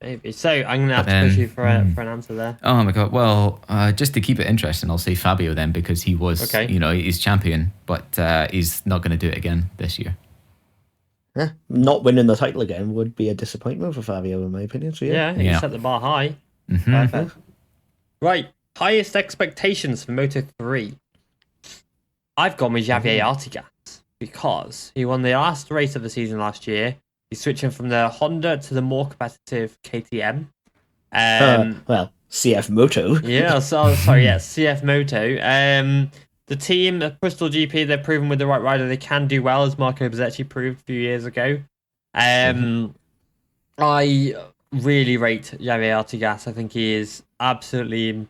A: Maybe. So I'm gonna have to push you for an answer there.
C: Oh my god! Well, just to keep it interesting, I'll say Fabio then, because he was, you know, he's champion, but he's not going to do it again this year.
B: Yeah, not winning the title again would be a disappointment for Fabio, in my opinion. So
A: he set the bar high. Perfect. Right, highest expectations for Moto 3. I've gone with Javier Artigas because he won the last race of the season last year. He's switching from the Honda to the more competitive KTM.
B: Well, CF Moto.
A: CF Moto. The team, the Bristol GP, they're proven with the right rider they can do well, as Marco Bezzacchi proved a few years ago. I really rate Javier Artigas. I think he is absolutely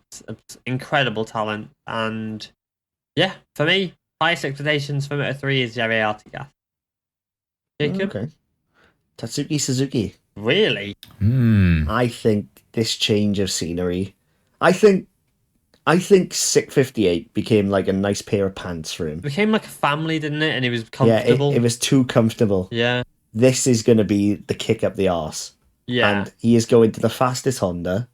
A: incredible talent. And yeah, for me, highest expectations for Moto 3 is Javier Artigas. Jacob?
B: Okay. Tatsuki Suzuki.
A: Really?
B: I think this change of scenery, I think Sick 58 became like a nice pair of pants for him.
A: It became like a family, didn't it? And it was comfortable.
B: Yeah, it was too comfortable.
A: Yeah.
B: This is going to be the kick up the arse.
A: Yeah.
B: And he is going to the fastest Honda.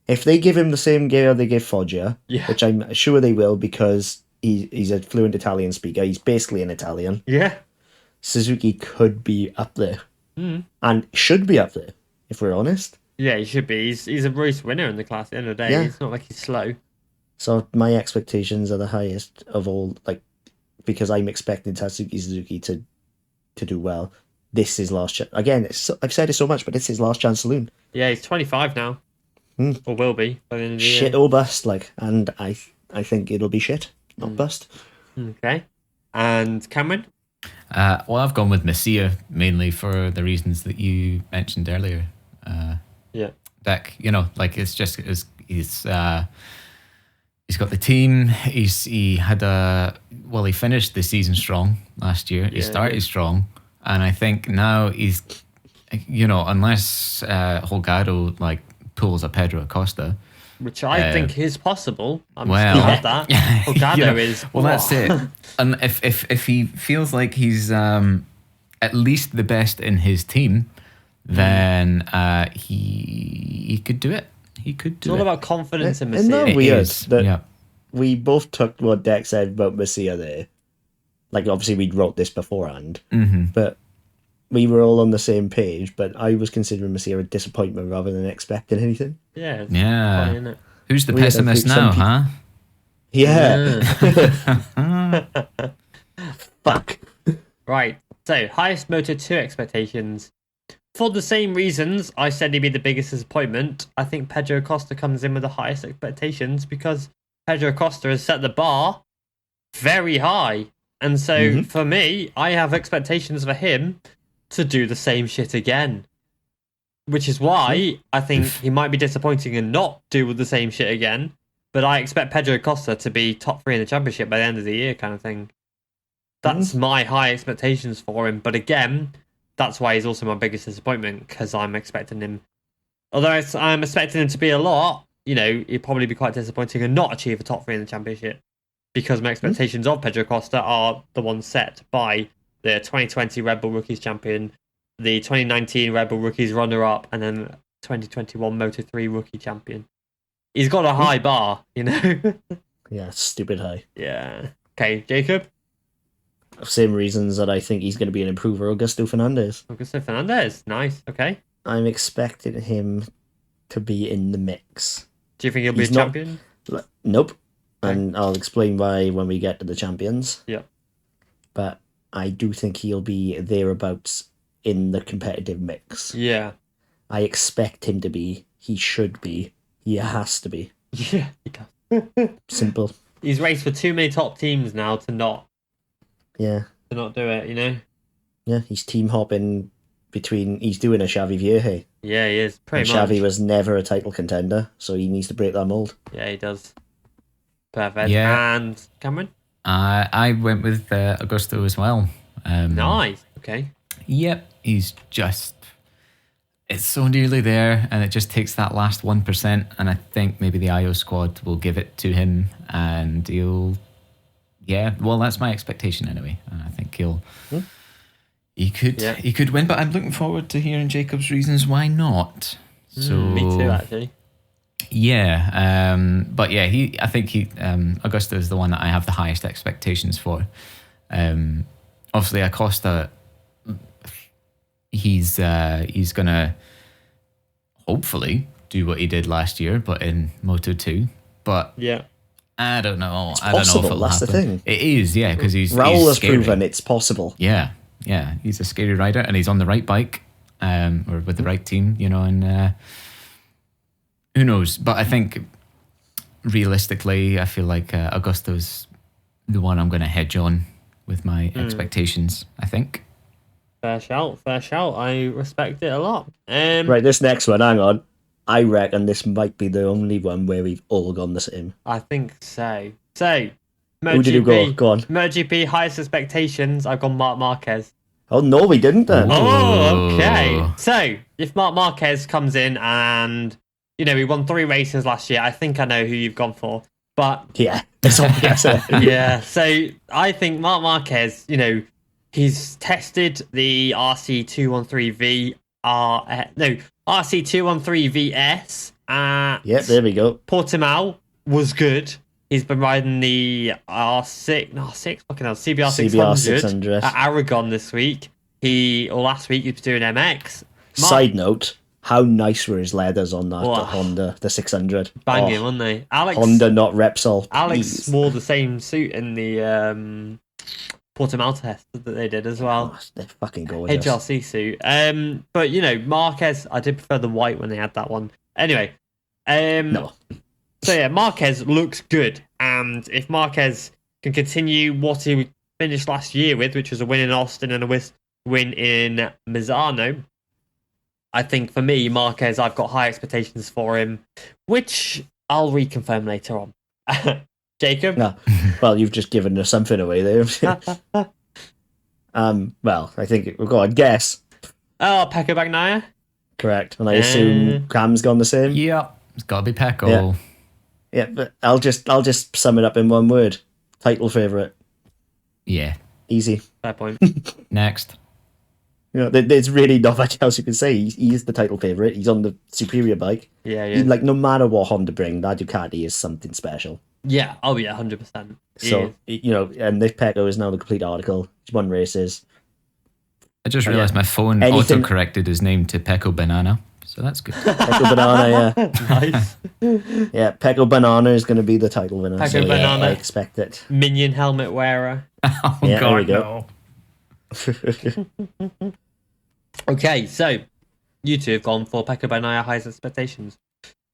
B: If they give him the same gear they give Foggia, which I'm sure they will because he's a fluent Italian speaker, he's basically an Italian.
A: Yeah.
B: Suzuki could be up there. And should be up there, if we're honest.
A: Yeah, he should be. He's a race winner in the class at the end of the day. Yeah. It's not like he's slow.
B: So my expectations are the highest of all, like, because I'm expecting Tatsuki Suzuki to do well. This is last chance. Again, I've said it so much, but it's his last chance saloon.
A: Yeah, he's 25 now. Or will be by the end of the year.
B: Shit or bust, like, and I think it'll be shit, not bust.
A: Okay. And Cameron?
C: Well, I've gone with Messia mainly for the reasons that you mentioned earlier. Deck, you know, like he's got the team. He finished the season strong last year. He started strong, and I think now he's, you know, unless Holgado like pulls a Pedro Acosta,
A: which I think is possible. I'm still at that. Holgado is.
C: Well, that's it. And if he feels like he's at least the best in his team, then he could do it. He could do it.
A: It's all about confidence in Messia.
B: Isn't that weird that we both took what Deck said about Messia there? Like, obviously, we wrote this beforehand, but we were all on the same page. But I was considering Messia a disappointment rather than expecting anything.
A: Yeah.
C: Funny, isn't it? Who's the pessimist
B: now,
C: huh?
B: Yeah. Fuck.
A: Right. So, highest Moto 2 expectations. For the same reasons I said he'd be the biggest disappointment, I think Pedro Acosta comes in with the highest expectations because Pedro Acosta has set the bar very high. And so, for me, I have expectations for him to do the same shit again. Which is why I think he might be disappointing and not do the same shit again. But I expect Pedro Acosta to be top 3 in the championship by the end of the year kind of thing. That's my high expectations for him. But again, that's why he's also my biggest disappointment, because I'm expecting him... Although I'm expecting him to be a lot, you know, he'd probably be quite disappointing and not achieve a top 3 in the championship. Because my expectations of Pedro Acosta are the ones set by the 2020 Red Bull Rookies champion, the 2019 Red Bull Rookies runner-up, and then 2021 Moto 3 rookie champion. He's got a high bar, you know?
B: Yeah, stupid high.
A: Yeah. Okay, Jacob?
B: Same reasons that I think he's going to be an improver. Augusto Fernandez.
A: Nice. Okay.
B: I'm expecting him to be in the mix.
A: Do you think he'll be a champion?
B: Nope. Okay. And I'll explain why when we get to the champions.
A: Yeah.
B: But I do think he'll be thereabouts in the competitive mix.
A: Yeah.
B: I expect him to be. He should be. He has to be.
A: Yeah, he does.
B: Simple.
A: He's raced for too many top teams now to not
B: Yeah.
A: do it, you know?
B: Yeah, he's team hopping between. He's doing a Xavi Vierge.
A: Yeah, he is.
B: And
A: Pretty much.
B: Xavi was never a title contender, so he needs to break that mold.
A: Yeah, he does. Perfect.
C: Yeah.
A: And Cameron?
C: I went with Augusto as well.
A: Nice. Okay.
C: Yep, he's just. It's so nearly there, and it just takes that last 1%. And I think maybe the IO squad will give it to him, and he'll. Yeah, well, that's my expectation anyway. And I think he could win, but I'm looking forward to hearing Jacob's reasons why not. So
A: Me too, actually.
C: Yeah, but yeah, I think Augusto is the one that I have the highest expectations for. Obviously, Acosta, he's gonna hopefully do what he did last year, but in Moto 2. But
A: Yeah.
C: I don't know.
B: It's
C: I don't know if
B: possible,
C: it'll
B: that's
C: happen.
B: the thing.
C: It is, yeah, because
B: Raul
C: he's
B: has
C: scary.
B: proven it's possible.
C: Yeah, he's a scary rider, and he's on the right bike, or with the right team, you know, and who knows? But I think realistically, I feel like Augusto's the one I'm going to hedge on with my expectations, I think.
A: Fair shout. I respect it a lot.
B: Right, this next one, hang on. I reckon this might be the only one where we've all gone the same.
A: I think so. So,
B: Who did you go? Go on.
A: MotoGP, highest expectations. I've gone Marc Marquez.
B: Oh, no, we didn't then.
A: Oh, okay. So, if Marc Marquez comes in and, you know, he won 3 races last year, I think I know who you've gone for. But,
B: Yeah, it's obvious.
A: yeah, so I think Marc Marquez, you know, he's tested the RC213V, RC213VS at
B: Yep, there we go.
A: Portimao was good. He's been riding the CBR 600 at Aragon this week. Last week he was doing MX.
B: Side note, how nice were his leathers on that
A: Oh.
B: Honda, the 600?
A: Banging, weren't they?
B: Honda, not Repsol.
A: Alex
B: Please.
A: wore the same suit in the Portimao test that they did as well.
B: Oh, they're fucking gorgeous.
A: HRC suit. But you know, Marquez, I did prefer the white when they had that one. Anyway,
B: No.
A: So yeah, Marquez looks good, and if Marquez can continue what he finished last year with, which was a win in Austin and a win in Misano, I think for me, Marquez, I've got high expectations for him, which I'll reconfirm later on. Jacob?
B: No. Well, you've just given us something away there. Well, I think we'll go on. Guess.
A: Oh, Pekko Bagnaia?
B: Correct. And I assume Cam's gone the same?
C: Yeah, it's got to be Pekko.
B: Yeah, but I'll just sum it up in one word. Title favourite.
C: Yeah.
B: Easy.
A: Fair point.
C: Next.
B: You know, there's really not much else you can say. He is the title favourite. He's on the superior bike.
A: Yeah.
B: Like, no matter what Honda bring, that Ducati is something special.
A: Yeah. Oh, yeah, 100%.
B: So, you know, and Nick Pekko is now the complete article. He's won races.
C: I just realised my phone auto-corrected his name to Pekko Banana, so that's good.
B: Pekko Banana, yeah.
A: Nice.
B: Yeah, Pekko Banana is going to be the title winner.
A: Pekko Banana.
B: I expect it.
A: Minion helmet wearer.
C: Oh,
B: Yeah,
C: God,
B: there we
C: no.
A: Okay, so you two have gone for Pekko Bagnaia highest expectations.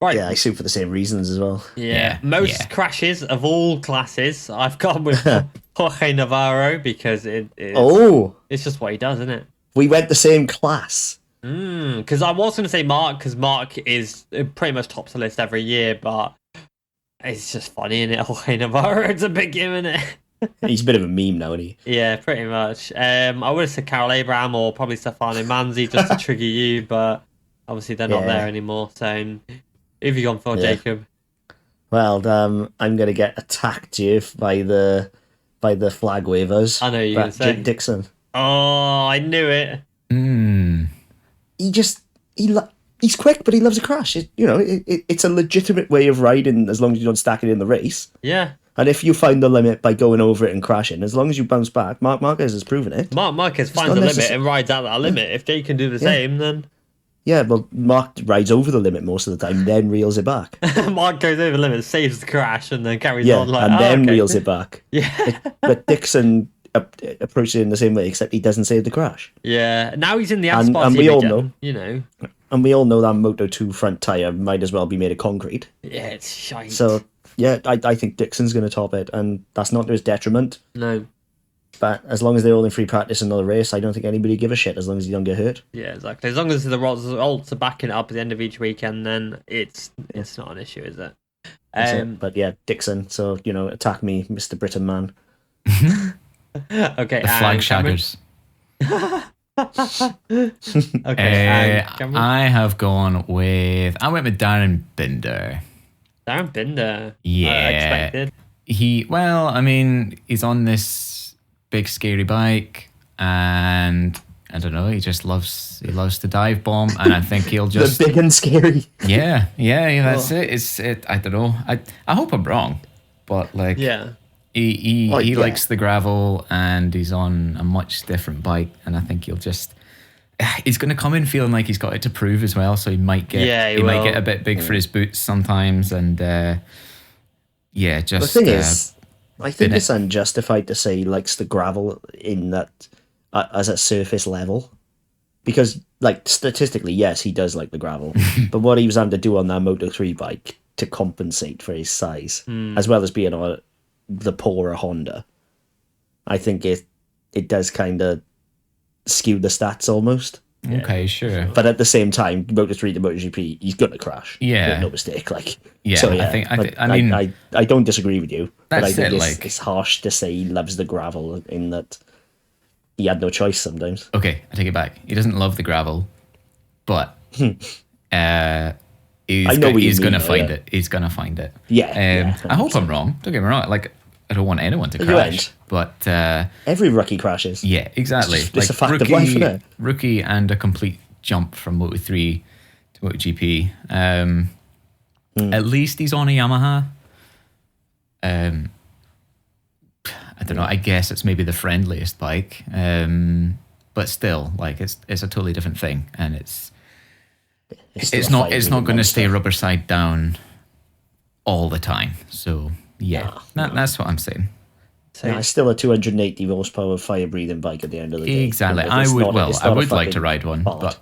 A: Right.
B: Yeah, I assume for the same reasons as well.
A: Yeah. Most crashes of all classes, I've gone with Jorge Navarro because it's just what he does, isn't it?
B: We went the same class.
A: Because I was going to say Mark, because Mark is pretty much tops the list every year, but it's just funny, isn't it? Jorge Navarro, it's a big game, isn't it?
B: He's a bit of a meme now, isn't he?
A: Yeah, pretty much. I would have said Carol Abraham or probably Stefano Manzi just to trigger you, but obviously they're not there anymore. So who have you gone for, Jacob?
B: Well, I'm going to get attacked here by the flag wavers.
A: I know you're going to say.
B: Dixon.
A: Oh, I knew it.
B: He's quick, but he loves a crash. It's a legitimate way of riding as long as you don't stack it in the race.
A: Yeah.
B: And if you find the limit by going over it and crashing, as long as you bounce back, Marc Marquez has proven it.
A: Marc Marquez finds the limit and rides out that limit. If Jake can do the same, then...
B: Yeah, well, Mark rides over the limit most of the time, then reels it back.
A: Mark goes over the limit, saves the crash, and then carries on
B: and then reels it back.
A: Yeah.
B: But Dixon approaches it in the same way, except he doesn't save the crash.
A: Yeah, now he's in the
B: And
A: asphalt.
B: we all know,
A: you know.
B: And we all know that Moto 2 front tyre might as well be made of concrete.
A: Yeah, it's shite.
B: So, yeah, I think Dixon's going to top it, and that's not to his detriment.
A: No.
B: But as long as they're all in free practice in another race, I don't think anybody give a shit as long as you don't get hurt.
A: Yeah, exactly. As long as the results are backing it up at the end of each weekend, then it's not an issue, is it?
B: But yeah, Dixon. So, attack me, Mr. Britain man.
A: Okay.
C: The flag shaggers.
A: Okay.
C: I have gone with. I went with Darren Binder.
A: Darren Binder.
C: Yeah.
A: Expected.
C: He's on this big scary bike, and I don't know. He loves to dive bomb, and I think he'll just
B: the big and scary.
C: Yeah. That's it. I don't know. I hope I'm wrong, but he likes the gravel, and he's on a much different bike, and I think he's going to come in feeling like he's got it to prove as well. So he might get might get a bit big for his boots sometimes, and the thing is,
B: I think it's unjustified to say he likes the gravel in that as a surface level, because statistically, yes, he does like the gravel, but what he was having to do on that Moto 3 bike to compensate for his size, as well as being on the poorer Honda, I think it does kind of skew the stats almost.
C: Okay, sure.
B: But at the same time, Moto 3 to MotoGP, he's going to crash.
C: Yeah.
B: Make no mistake.
C: I
B: don't disagree with you. But I think
C: it's
B: harsh to say he loves the gravel in that he had no choice sometimes.
C: Okay, I take it back. He doesn't love the gravel, but he's going to find it. He's going to find it.
B: Yeah.
C: I hope I'm wrong. Don't get me wrong. I don't want anyone to crash, but
B: every rookie crashes.
C: Yeah, exactly.
B: It's a fact of life, isn't it?
C: Rookie and a complete jump from Moto 3 to MotoGP. At least he's on a Yamaha. I don't know. I guess it's maybe the friendliest bike, but still, it's a totally different thing, and it's not going to stay rubber side down all the time. So. Yeah, that's what I'm saying.
B: So it's still a 280 horsepower fire breathing bike at the end of the day.
C: Exactly. I would like to ride one, but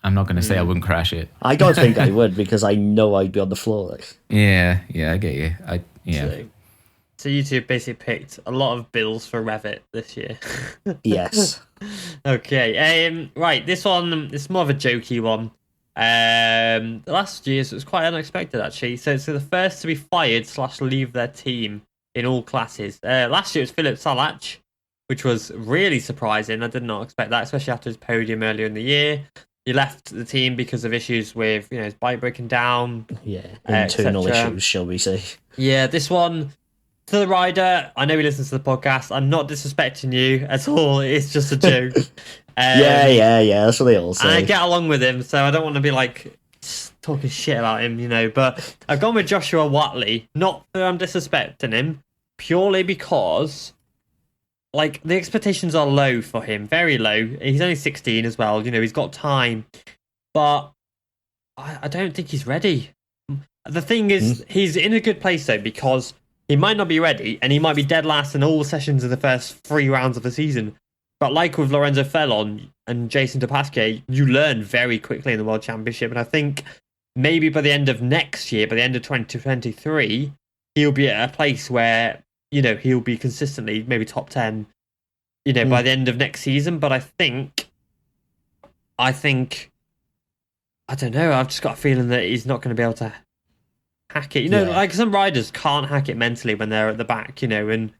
C: I'm not going to say I wouldn't crash it.
B: I don't think I would, because I know I'd be on the floor.
C: Yeah, I get you.
A: So you two basically picked a lot of bills for Revit this year.
B: Yes.
A: Okay. Right. This one is more of a jokey one. The last year's was quite unexpected, actually. So the first to be fired / leave their team in all classes. Last year it was Philip Salach, which was really surprising. I did not expect that, especially after his podium earlier in the year. He left the team because of issues with his bike breaking down.
B: Yeah, internal issues, shall we say. Yeah,
A: this one, to the rider, I know he listens to the podcast. I'm not disrespecting you at all. It's just a joke.
B: Yeah. That's what they all say.
A: And I get along with him, so I don't want to be talking shit about him, But I've gone with Joshua Watley, not that I'm disrespecting him, purely because, the expectations are low for him, very low. He's only 16 as well, he's got time, but I don't think he's ready. The thing is, he's in a good place though, because he might not be ready, and he might be dead last in all the sessions of the first 3 rounds of the season. But like with Lorenzo Felon and Jason DePasquet, you learn very quickly in the World Championship. And I think maybe by the end of next year, by the end of 2023, he'll be at a place where, he'll be consistently maybe top 10, by the end of next season. But I think, I don't know, I've just got a feeling that he's not going to be able to hack it. Some riders can't hack it mentally when they're at the back, and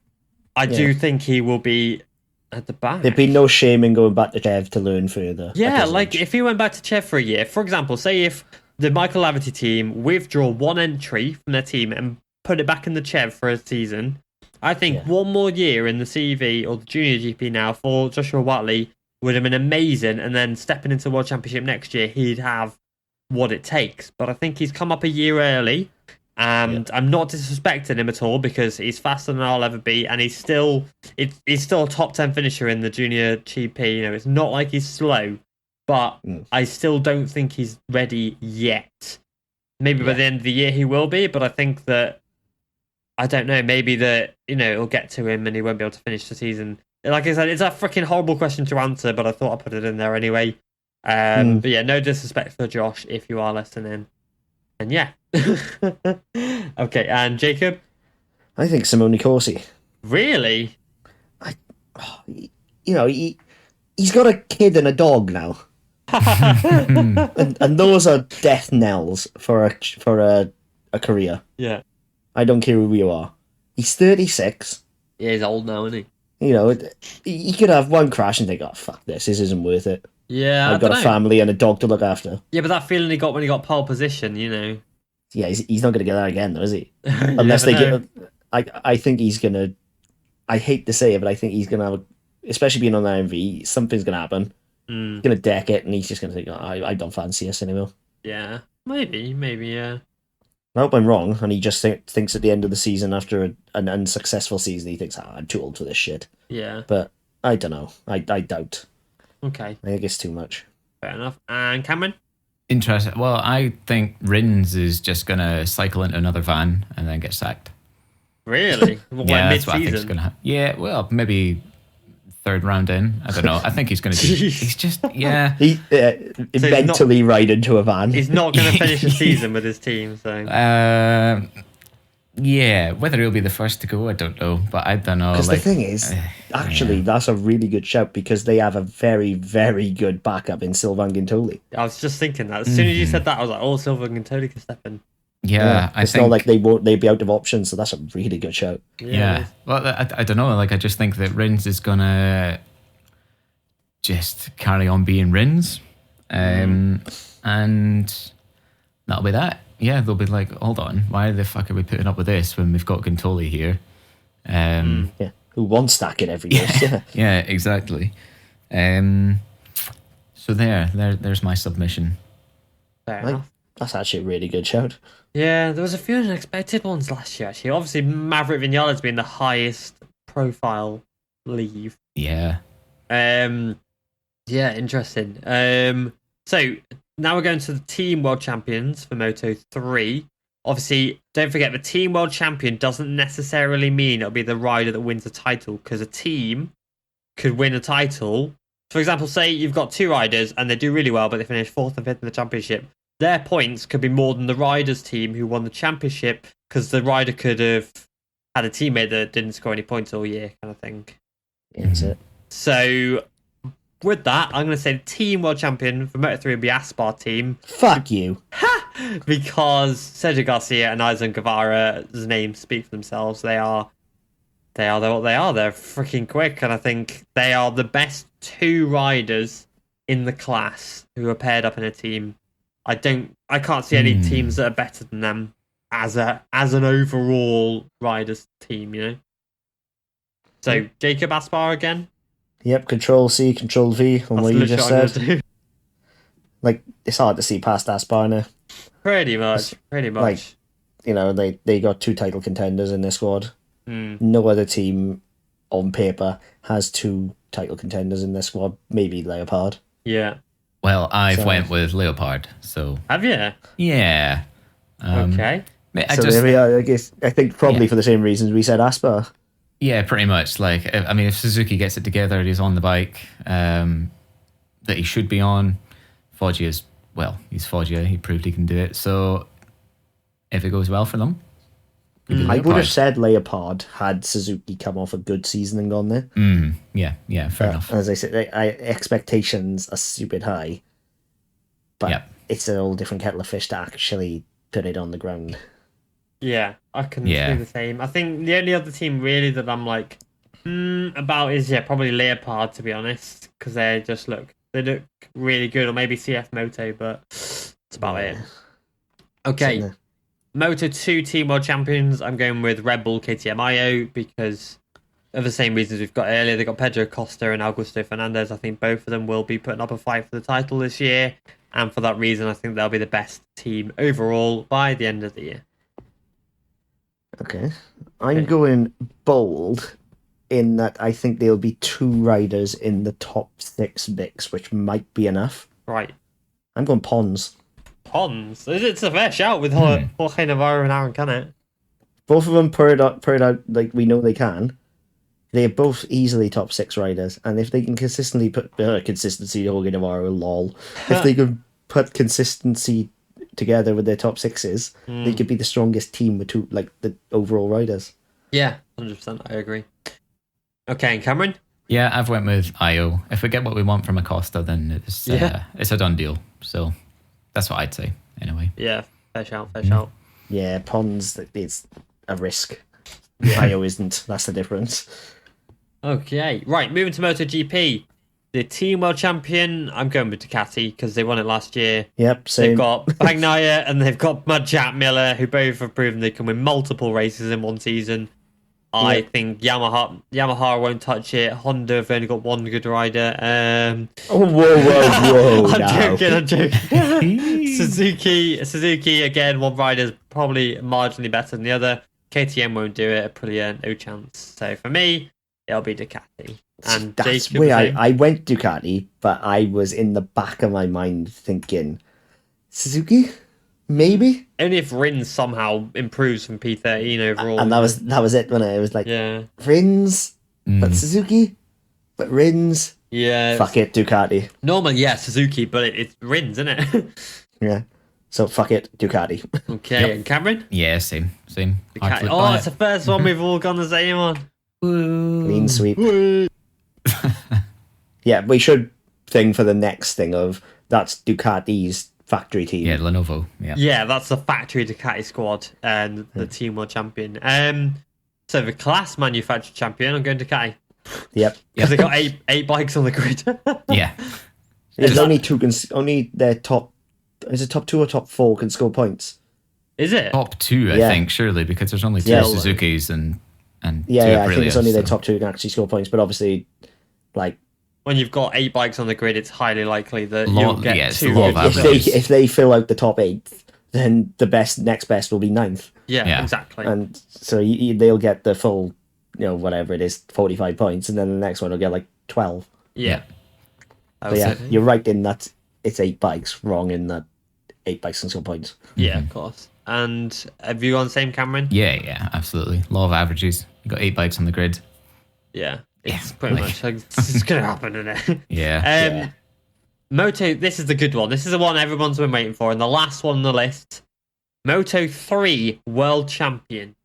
A: I do think he will be at the back.
B: There'd be no shame in going back to Chev to learn further.
A: Yeah, if he went back to Chev for a year, for example, say if the Michael Laverty team withdraw one entry from their team and put it back in the Chev for a season, I think one more year in the CV or the Junior GP now for Joshua Watley would have been amazing, and then stepping into the World Championship next year, he'd have what it takes. But I think he's come up a year early, and I'm not disrespecting him at all, because he's faster than I'll ever be, and he's still a top 10 finisher in the Junior GP. It's not like he's slow, but I still don't think he's ready yet. Maybe by the end of the year he will be, but I think that, I don't know, maybe that, it'll get to him and he won't be able to finish the season like I said, it's a freaking horrible question to answer, but I thought I'd put it in there anyway. But yeah, no disrespect for Josh if you are listening. And yeah. Okay, and Jacob?
B: I think Simone Corsi.
A: Really?
B: He's got a kid and a dog now. and those are death knells for a career.
A: Yeah.
B: I don't care who you are. He's 36.
A: Yeah, he's old now, isn't he?
B: He could have one crash and think, "Oh fuck this isn't worth it."
A: Yeah,
B: I've got a family and a dog to look after.
A: Yeah, but that feeling he got when he got pole position,
B: Yeah, he's not going to get that again, though, is he? Unless they get. I think he's going to. I hate to say it, but I think he's going to have, especially being on the MV, something's going to happen. He's going to deck it, and he's just going to think, I don't fancy us anymore.
A: Yeah, maybe, yeah.
B: I hope I'm wrong, and he just thinks at the end of the season, after an unsuccessful season, he thinks, I'm too old for this shit.
A: Yeah.
B: But I don't know. I doubt.
A: Okay.
B: I think it's too much.
A: Fair enough. And Cameron?
C: Interesting. Well, I think Rins is just going to cycle into another van and then get sacked.
A: Really?
C: Yeah, that's what I think is going to happen. Yeah, well, maybe third round in. I don't know. I think he's going to do... He's just... Yeah.
B: He mentally ride into a van.
A: He's not going to finish the season with his team, so...
C: Yeah, whether he'll be the first to go, I don't know. But I don't know.
B: Because the thing is, actually, that's a really good shout because they have a very, very good backup in Sylvain Gintoli.
A: I was just thinking that. As soon as you said that, I was like, oh, Sylvain Gintoli can step in.
C: Yeah, I
B: it's
C: think...
B: not like they'd be out of options, so that's a really good shout.
C: Yeah. Well, I don't know. Like, I just think that Rins is going to just carry on being Rins. And that'll be that. Yeah, they'll be like, hold on, why the fuck are we putting up with this when we've got Gintoli here?
B: Yeah, who wants stacking every year? Yeah,
C: yeah, exactly. So there's my submission.
A: Fair enough.
B: That's actually a really good shout.
A: Yeah, there was a few unexpected ones last year, actually. Obviously, Maverick Vinales being the highest profile leave.
C: Yeah.
A: Yeah, interesting. So now we're going to the Team World Champions for Moto 3. Obviously, don't forget the Team World Champion doesn't necessarily mean it'll be the rider that wins the title, because a team could win a title. For example, say you've got two riders and they do really well, but they finish 4th and 5th in the championship. Their points could be more than the rider's team who won the championship, because the rider could have had a teammate that didn't score any points all year, kind of thing.
B: Yeah, that's it.
A: So with that, I'm going to say the Team World Champion for Moto3 will be Aspar team.
B: Fuck you.
A: Because Sergio Garcia and Izan Guevara's names speak for themselves. They are what they are. They're freaking quick, and I think they are the best two riders in the class who are paired up in a team. I can't see any teams that are better than them as an overall riders team, So Jacob Aspar again?
B: Yep, Control C, Control V on what you just said. Like, it's hard to see past Aspar now.
A: Pretty much.
B: Like, they got 2 title contenders in their squad. No other team on paper has 2 title contenders in their squad. Maybe Leopard.
A: Yeah.
C: Well, I've went with Leopard, so...
A: Have you?
C: Yeah.
A: Okay.
B: There we are. I think probably for the same reasons we said Aspar.
C: Yeah, pretty much. Like, I mean, if Suzuki gets it together, he's on the bike that he should be on. Foggia is, he's Foggia. He proved he can do it. So, if it goes well for them,
B: I would have said Leopard had Suzuki come off a good season and gone there.
C: Yeah, fair enough.
B: As I said, expectations are stupid high, but it's a whole different kettle of fish to actually put it on the ground. Yeah,
A: I can do the same. I think the only other team really that I'm like about is probably Leopard, to be honest, because they look really good, or maybe CF Moto, but that's about it. Okay. Moto 2 Team World Champions, I'm going with Red Bull KTM IO because of the same reasons we've got earlier. They've got Pedro Costa and Augusto Fernandez. I think both of them will be putting up a fight for the title this year. And for that reason, I think they'll be the best team overall by the end of the year.
B: Okay. I'm going bold in that I think there'll be 2 riders in the top 6 mix, which might be enough.
A: Right.
B: I'm going Pons.
A: Pons? It's a fair shout with Jorge Navarro and Aaron Canet.
B: Both of them purred out like we know they can. They're both easily top 6 riders, and if they can consistently put consistency, Jorge Navarro, lol. If they can put consistency together with their top 6s, they could be the strongest team with the overall riders.
A: Yeah, 100%. I agree. Okay, and Cameron?
C: Yeah, I've went with Io. If we get what we want from Acosta, then it's a done deal. So that's what I'd say, anyway.
A: Yeah, fair shout.
B: Yeah, Pons, it's a risk. Io isn't. That's the difference.
A: Okay, right, moving to MotoGP. The team world champion, I'm going with Ducati because they won it last year.
B: Yep, same.
A: They've got Bagnaia and they've got Jack Miller, who both have proven they can win multiple races in one season. I think Yamaha won't touch it. Honda have only got one good rider.
B: Whoa!
A: I'm joking. Suzuki again, one rider's probably marginally better than the other. KTM won't do it. Aprilia, no chance. So for me, it'll be Ducati. And
B: that's where I went Ducati, but I was in the back of my mind thinking Suzuki, maybe.
A: Only if Rins somehow improves from P13 overall.
B: And that was it when it was like, Rins, but Suzuki, but Rins.
A: Yeah.
B: Fuck it, Ducati.
A: Normally, Suzuki, but it's Rins, isn't it?
B: Yeah. So fuck it, Ducati.
A: Okay, and Cameron?
C: Yeah, same.
A: Ducati. Oh, it's the first one we've all gone the same on.
B: Clean sweep. Yeah, we should think for the next thing of that's Ducati's factory team.
C: Yeah, Lenovo.
A: Yeah, that's the factory Ducati squad and the team world champion. So the class manufactured champion, I'm going Ducati.
B: Yep.
A: Because they got eight bikes on the grid.
C: Yeah.
B: There's only their top. Is it top 2 or top 4 can score points?
A: Is it
C: top 2? I think surely because there's only 2 Suzukis and 2 Aprilias,
B: I think it's only their top 2 can actually score points. But obviously,
A: when you've got 8 bikes on the grid, it's highly likely that you'll get 2.
B: If they fill out the top 8, then the next best will be 9th.
A: Yeah, exactly.
B: And so they'll get the full, whatever it is, 45 points, and then the next one will get 12.
A: Yeah.
B: You're right in that it's 8 bikes. Wrong in that 8 bikes can score points.
A: Yeah, of course. And have you gone the same, Cameron?
C: Yeah, absolutely. Law of averages. You got 8 bikes on the grid.
A: Yeah. It's pretty much it's going to happen, isn't it?
C: Yeah.
A: Moto, this is the good one. This is the one everyone's been waiting for. And the last one on the list, Moto 3 World Champion.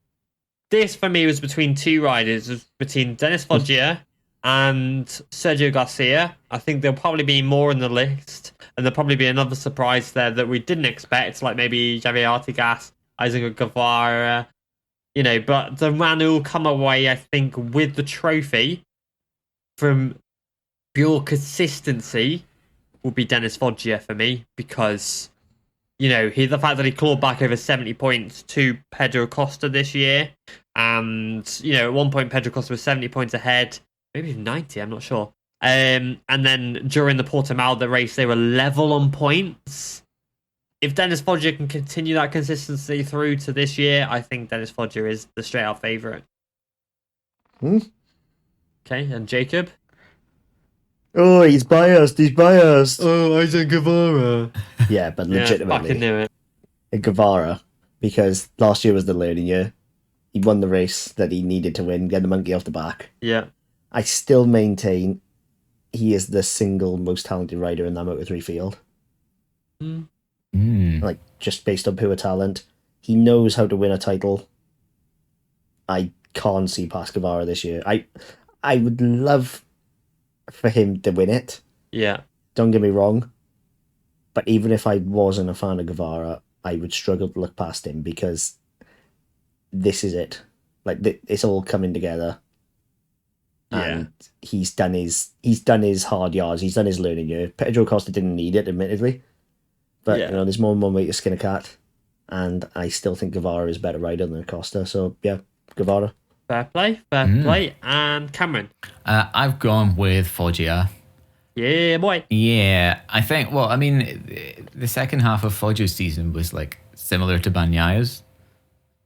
A: This, for me, was between 2 riders. It was between Dennis Foggia and Sergio Garcia. I think there'll probably be more in the list. And there'll probably be another surprise there that we didn't expect, like maybe Javier Artigas, Isaac Guevara. But the man who will come away, I think, with the trophy from pure consistency will be Dennis Foggia for me, because, the fact that he clawed back over 70 points to Pedro Acosta this year, and, at one point Pedro Acosta was 70 points ahead, maybe 90, I'm not sure. And then during the Portimao race, they were level on points. If Dennis Foggia can continue that consistency through to this year, I think Dennis Foggia is the straight-out favourite. Okay, and Jacob?
B: Oh, he's biased.
A: Oh, Isaac Guevara.
B: Yeah, but legitimately.
A: I fucking knew it.
B: Guevara, because last year was the learning year. He won the race that he needed to win, get the monkey off the back.
A: Yeah.
B: I still maintain he is the single most talented rider in that Moto3 field. Just based on pure talent. He knows how to win a title. I can't see past Guevara this year. I would love for him to win it.
A: Yeah.
B: Don't get me wrong. But even if I wasn't a fan of Guevara, I would struggle to look past him, because this is it. It's all coming together. And he's done his hard yards. He's done his learning year. Pedro Costa didn't need it, admittedly. But, there's more than one way to skin a cat. And I still think Guevara is a better rider than Costa. So, yeah, Guevara.
A: Fair play. And Cameron?
C: I've gone with Foggia.
A: Yeah, boy.
C: Yeah, I think, the second half of Foggia's season was, similar to Bagnaya's.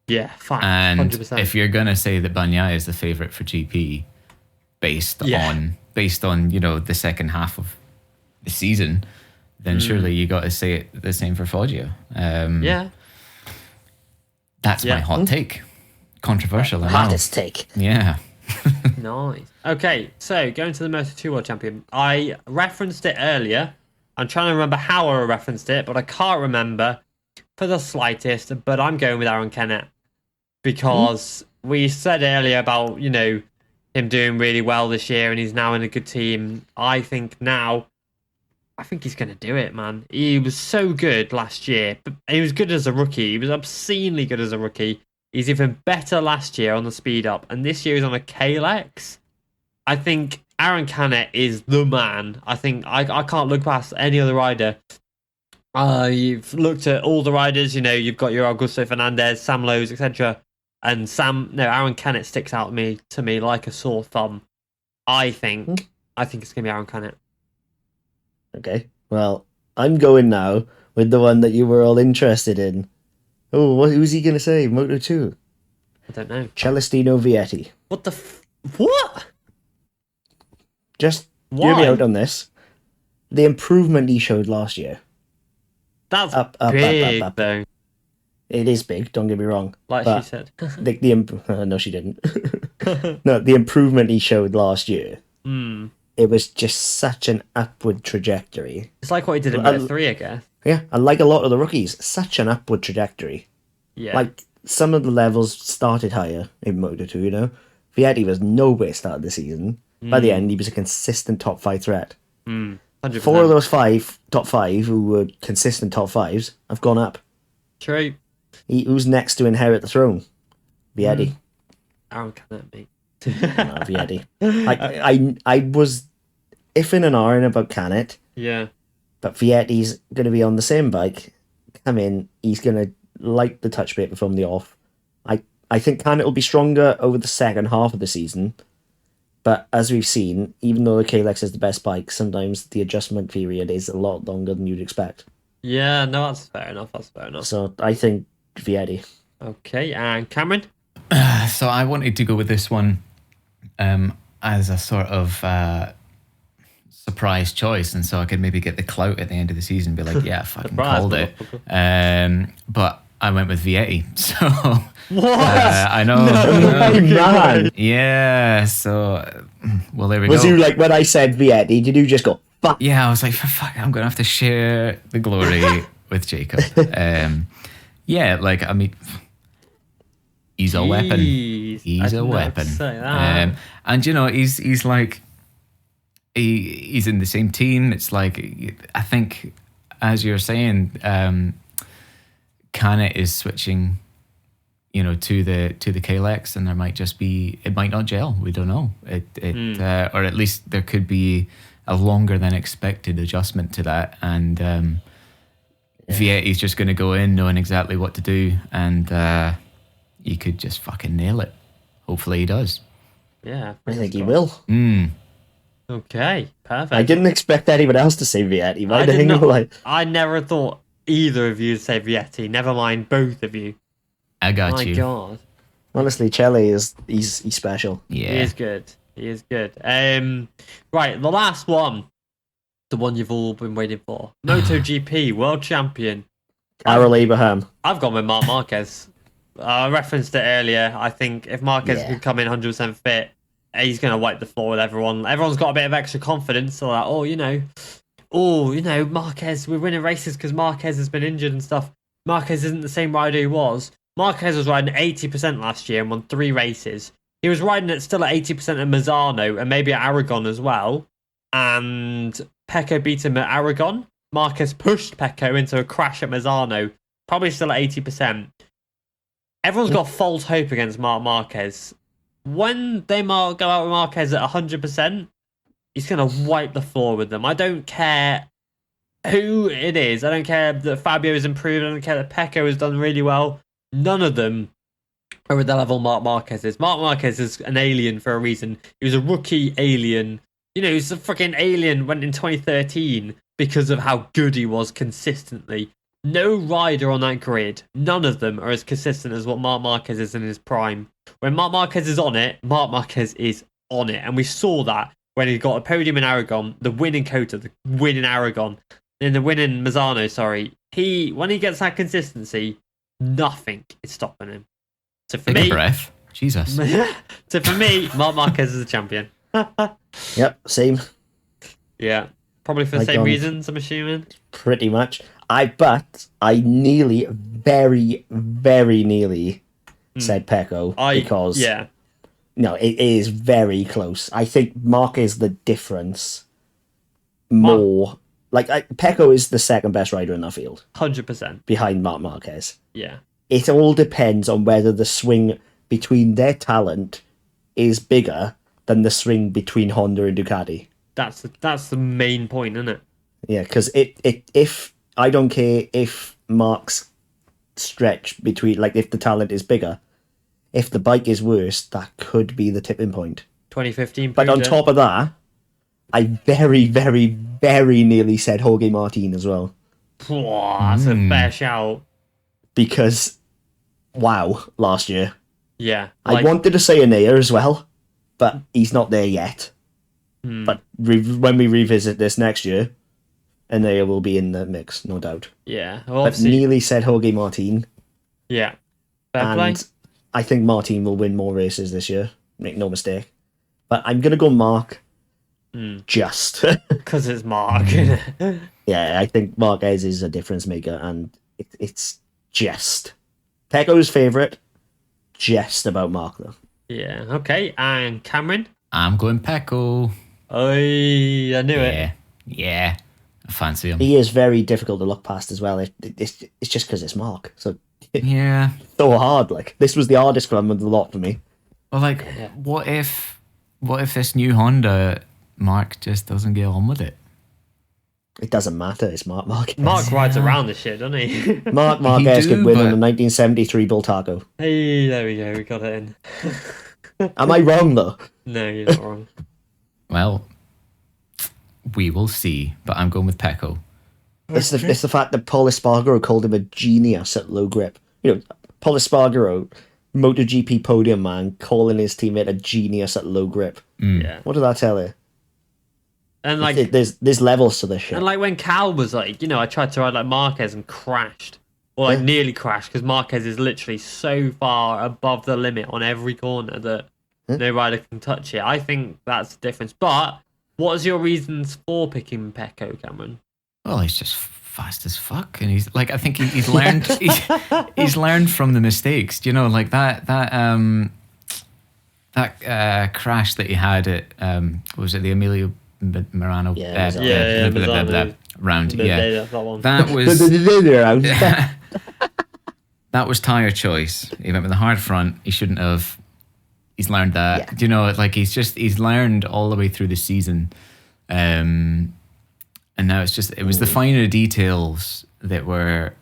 A: Yeah, fine.
C: And
A: 100%.
C: if you're going to say that Bagnaia is the favourite for GP, based on the second half of the season, then surely you got to say it the same for Foggia. That's my hot take. Controversial.
B: Hottest take.
C: Yeah.
A: Nice. Okay, so going to the Moto 2 World Champion. I referenced it earlier. I'm trying to remember how I referenced it, but I can't remember for the slightest. But I'm going with Aaron Kennett because we said earlier about, him doing really well this year and he's now in a good team. I think he's going to do it, man. He was so good last year. He was good as a rookie. He was obscenely good as a rookie. He's even better last year on the speed up. And this year he's on a KLX. I think Aaron Canet is the man. I think I can't look past any other rider. You've looked at all the riders. You've got your Augusto Fernandez, Sam Lowe's, etc. And Aaron Canet sticks out to me like a sore thumb. I think it's going to be Aaron Canet.
B: Okay. Well, I'm going now with the one that you were all interested in. Oh, who's he going to say? Moto 2?
A: I don't know.
B: Celestino Vietti.
A: What the what?
B: Just hear me out on this. The improvement he showed last year.
A: That's
B: big,
A: up, though.
B: It is big, don't get me wrong.
A: Like she said.
B: No, she didn't. No, the improvement he showed last year. It was just such an upward trajectory.
A: It's like what he did in Moto 3, I guess.
B: Yeah, and like a lot of the rookies, such an upward trajectory.
A: Yeah.
B: Like, some of the levels started higher in Moto 2, Vietti was nowhere started the season. By the end, he was a consistent top 5 threat.
A: 100%.
B: 4 of those top 5 who were consistent top 5s have gone up.
A: True.
B: Who's next to inherit the throne? Vietti.
A: Aaron Canet, mate.
B: No, Vietti. I was iffing and ahhing about Canet.
A: Yeah.
B: But Vietti's going to be on the same bike. Come in, he's going to light the touch paper from the off. I think Canet will be stronger over the second half of the season. But as we've seen, even though the KLX is the best bike, sometimes the adjustment period is a lot longer than you'd expect.
A: Yeah, no, that's fair enough.
B: So I think Vietti.
A: Okay, and Cameron?
C: So I wanted to go with this one as a sort of surprise choice, and so I could maybe get the clout at the end of the season, be like, yeah, I fucking called it. But I went with Vietti. So
A: what?
C: I know.
B: Man.
C: Yeah. So well, there we go.
B: Was you like when I said Vietti? Did you just go fuck?
C: Yeah, I was like, fuck, I'm gonna have to share the glory with Jacob. Yeah, like I mean, he's a weapon. He's a weapon. And he's like, he's in the same team. It's like, I think, as you're saying, Canet is switching, to the KLX, and there might just be, it might not gel. We don't know. Or at least there could be a longer than expected adjustment to that, and Vietti's just going to go in knowing exactly what to do, and he could just fucking nail it. Hopefully he does.
A: Yeah,
B: I think he will.
A: Okay, perfect.
B: I didn't expect anyone else to say Vietti.
A: I never thought either of you would say Vietti. Never mind both of you.
C: I got you.
A: My God.
B: Honestly, Chelly he's special.
C: Yeah,
A: he is good. Right, the last one, the one you've all been waiting for, MotoGP World Champion.
B: Carol Abraham.
A: I've gone with Marc Marquez. I referenced it earlier. I think if Marquez can come in 100% fit, he's going to wipe the floor with everyone. Everyone's got a bit of extra confidence. So like, Marquez, we're winning races because Marquez has been injured and stuff. Marquez isn't the same rider he was. Marquez was riding 80% last year and won 3 races. He was riding still at 80% at Mazzano and maybe at Aragon as well. And Pekko beat him at Aragon. Marquez pushed Pekko into a crash at Mazzano. Probably still at 80%. Everyone's got false hope against Marc Marquez. When they go out with Marquez at 100%, he's going to wipe the floor with them. I don't care who it is. I don't care that Fabio has improved. I don't care that Pekko has done really well. None of them are at the level Marc Marquez is. Marc Marquez is an alien for a reason. He was a rookie alien. He's a freaking alien, went in 2013 because of how good he was consistently. No rider on that grid, none of them are as consistent as what Marc Marquez is in his prime. When Marc Marquez is on it, Marc Marquez is on it. And we saw that when he got a podium in Aragon, the win in Cota, the win in Aragon, and the win in Mazzano, when he gets that consistency, nothing is stopping him. So for
C: Take
A: me,
C: a breath. Jesus.
A: So for me, Marc Marquez is the champion.
B: Yep, same.
A: Yeah, probably for the
B: Like
A: same
B: on-
A: reasons, I'm assuming.
B: Pretty much. But I nearly, very, very nearly said Pekko because
A: yeah,
B: no, it is very close. I think Mark is the difference more. Pekko is the second best rider in the field
A: 100%.
B: behind Marc Marquez.
A: Yeah,
B: It all depends on whether the swing between their talent is bigger than the swing between Honda and Ducati.
A: that's the main point, isn't it?
B: Yeah, because if I don't care if Mark's stretch between, like, if the talent is bigger, if the bike is worse, that could be the tipping point.
A: 2015.
B: But on top of that, I very, very, very nearly said Jorge Martin as well.
A: That's a fair shout.
B: Because, wow, last year.
A: Yeah,
B: I wanted to say Anea as well, but he's not there yet. But when we revisit this next year, Anea will be in the mix, no doubt.
A: Yeah,
B: But
A: obviously,
B: nearly said Jorge Martin.
A: yeah. Fair play.
B: And I think Martin will win more races this year. Make no mistake. But I'm going to go Mark just.
A: Because it's Mark, innit?
B: Yeah, I think Marquez is a difference maker, and it's just. Pecco's favourite, just about Mark, though.
A: Yeah, okay. And Cameron?
C: I'm going Pekko.
A: I knew it.
C: Yeah. I fancy him.
B: He is very difficult to look past as well. It's just because it's Mark. So
C: Yeah.
B: so hard. Like, this was the hardest one of the lot for me.
C: Well, like, what if this new Honda Mark just doesn't get on with it?
B: It doesn't matter. It's Mark Marquez.
A: Mark rides around the shit, doesn't he?
B: Mark Marquez
C: do,
B: could win on
C: but-
B: the 1973 Bultaco.
A: Hey, there we go. We got it in.
B: Am I wrong, though?
A: No, you're not wrong.
C: Well, we will see, but I'm going with Pekko.
B: It's the fact that Paul Espargaro called him a genius at low grip. You know, Paul Espargaro, MotoGP podium man, calling his teammate a genius at low grip.
A: Yeah.
B: What did that tell you?
A: And like,
B: There's levels to this shit.
A: and like when Cal was like, I tried to ride like Marquez and crashed. Or like nearly crashed because Marquez is literally so far above the limit on every corner that no rider can touch it. I think that's the difference. But what is your reasons for picking Pekko, Cameron?
C: Well, he's just fast as fuck, and he's like, I think he's learned he's learned from the mistakes. Like that crash that he had at was it the Emilio Morano
B: Yeah,
C: round? Yeah,
A: That one.
C: that was that was tire choice. He went with a hard front. He shouldn't have. He's learned that.
B: Yeah.
C: Like he's learned all the way through the season. And now it was the finer details that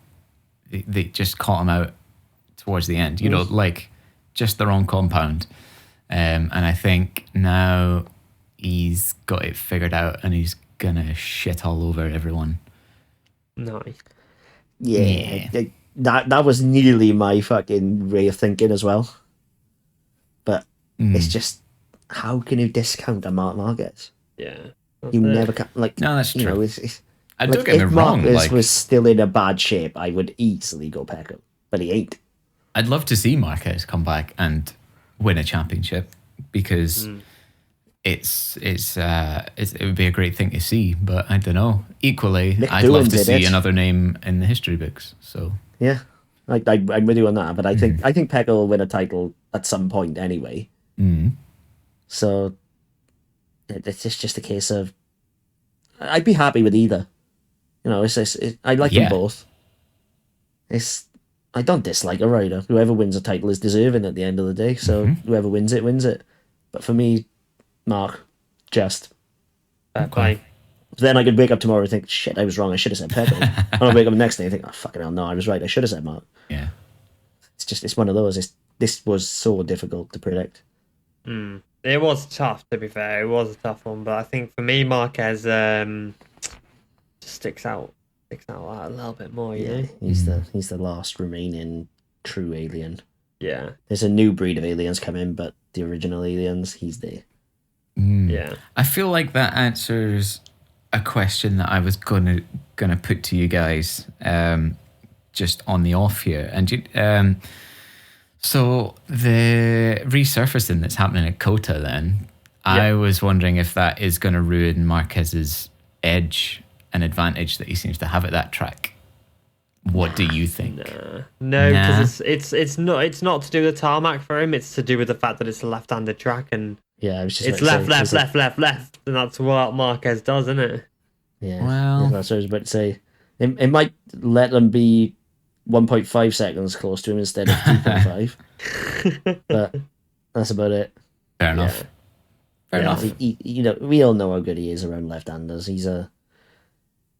C: just caught him out towards the end, like just the wrong compound. And I think now he's got it figured out and he's gonna shit all over everyone.
A: Nice.
B: Yeah. That was nearly my fucking way of thinking as well. But it's just, how can you discount a Marc Marquez?
A: Yeah.
B: You never can. Like,
C: No, that's true.
B: It's
C: I
B: like,
C: don't get me
B: if
C: wrong.
B: Marquez was still in a bad shape, I would easily go Pekko. But he ain't.
C: I'd love to see Marquez come back and win a championship because it would be a great thing to see. But I don't know. Equally,
B: Nick
C: I'd
B: Doohan
C: love to
B: did
C: see
B: it.
C: another name in the history books. So
B: Yeah. I'm with you on that. But I think Pekko will win a title at some point anyway. So it's just a case of, I'd be happy with either. I like them both. I don't dislike a rider. Whoever wins a title is deserving at the end of the day. So whoever wins it, wins it. But for me, Mark, just.
A: Fair play.
B: Then I could wake up tomorrow and think, shit, I was wrong. I should have said Pekko. And I'll wake up the next day and think, oh, fucking hell, no, I was right. I should have said Mark.
C: yeah,
B: It's one of those. This was so difficult to predict.
A: It was tough, to be fair. It was a tough one, but I think for me, Marquez just sticks out a little bit more.
B: Yeah, he's the last remaining true alien.
A: Yeah.
B: There's a new breed of aliens coming, but the original aliens, he's there.
A: Yeah.
C: I feel like that answers a question that I was gonna put to you guys, just on the off here, and So the resurfacing that's happening at Kota then, I was wondering if that is going to ruin Marquez's edge and advantage that he seems to have at that track. What do you think?
A: No, because it's not to do with the tarmac for him. It's to do with the fact that it's a left-handed track, and
B: I was just
A: it's left, and that's what Marquez does, isn't it?
B: Yeah,
C: well,
B: that's what I was about to say. It might let them be 1.5 seconds close to him instead of 2.5, but that's about it.
C: Fair enough. Fair enough.
B: We all know how good he is around left-handers. He's a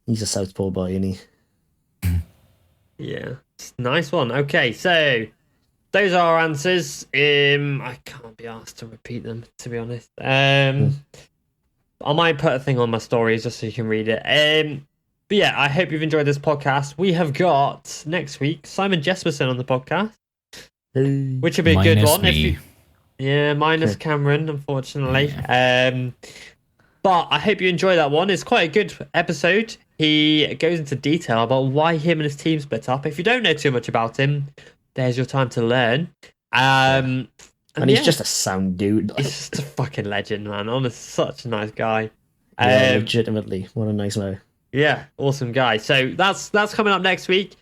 B: southpaw boy, isn't he?
A: Yeah, nice one. Okay, so those are our answers. I can't be asked to repeat them, to be honest. I might put a thing on my stories just so you can read it. But yeah, I hope you've enjoyed this podcast. We have got next week Simon Jesperson on the podcast, which will be a good one.
C: Me.
A: Minus Cameron, unfortunately. Yeah. But I hope you enjoy that one. It's quite a good episode. He goes into detail about why him and his team split up. If you don't know too much about him, there's your time to learn.
B: And he's just a sound dude.
A: He's just a fucking legend, man. Honestly, such a nice guy.
B: Legitimately, what a nice guy.
A: Yeah, awesome guy. So that's coming up next week.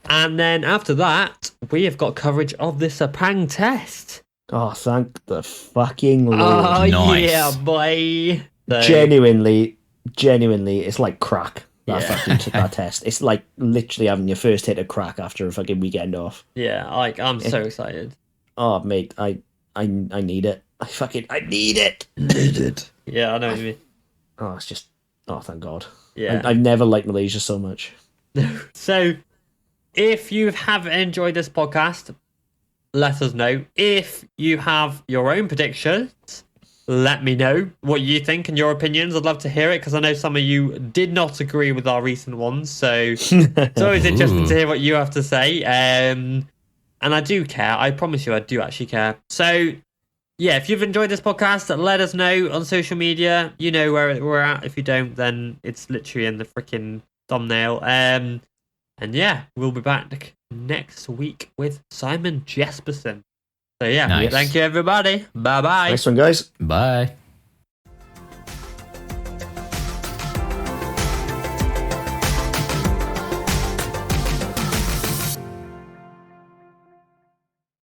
A: And then after that, we have got coverage of the Sepang test.
B: Oh, thank the fucking Lord.
A: Oh,
C: nice.
A: Yeah, boy. So,
B: Genuinely, it's like crack. That test. It's like literally having your first hit of crack after a fucking weekend off.
A: Yeah, I'm so excited.
B: Oh, mate, I need it. I need it.
A: Yeah, I know what you mean.
B: Oh, it's just, thank God.
A: Yeah.
B: I've never liked Malaysia so much.
A: So, if you have enjoyed this podcast, let us know. If you have your own predictions, let me know what you think and your opinions. I'd love to hear it because I know some of you did not agree with our recent ones. So it's always interesting to hear what you have to say. And I do care. I promise you, I do actually care. So yeah, if you've enjoyed this podcast, let us know on social media. You know where we're at. If you don't, then it's literally in the freaking thumbnail. And yeah, we'll be back next week with Simon Jesperson. So yeah,
C: Nice.
A: Thank you everybody. Bye bye.
B: Nice one, guys.
C: Bye.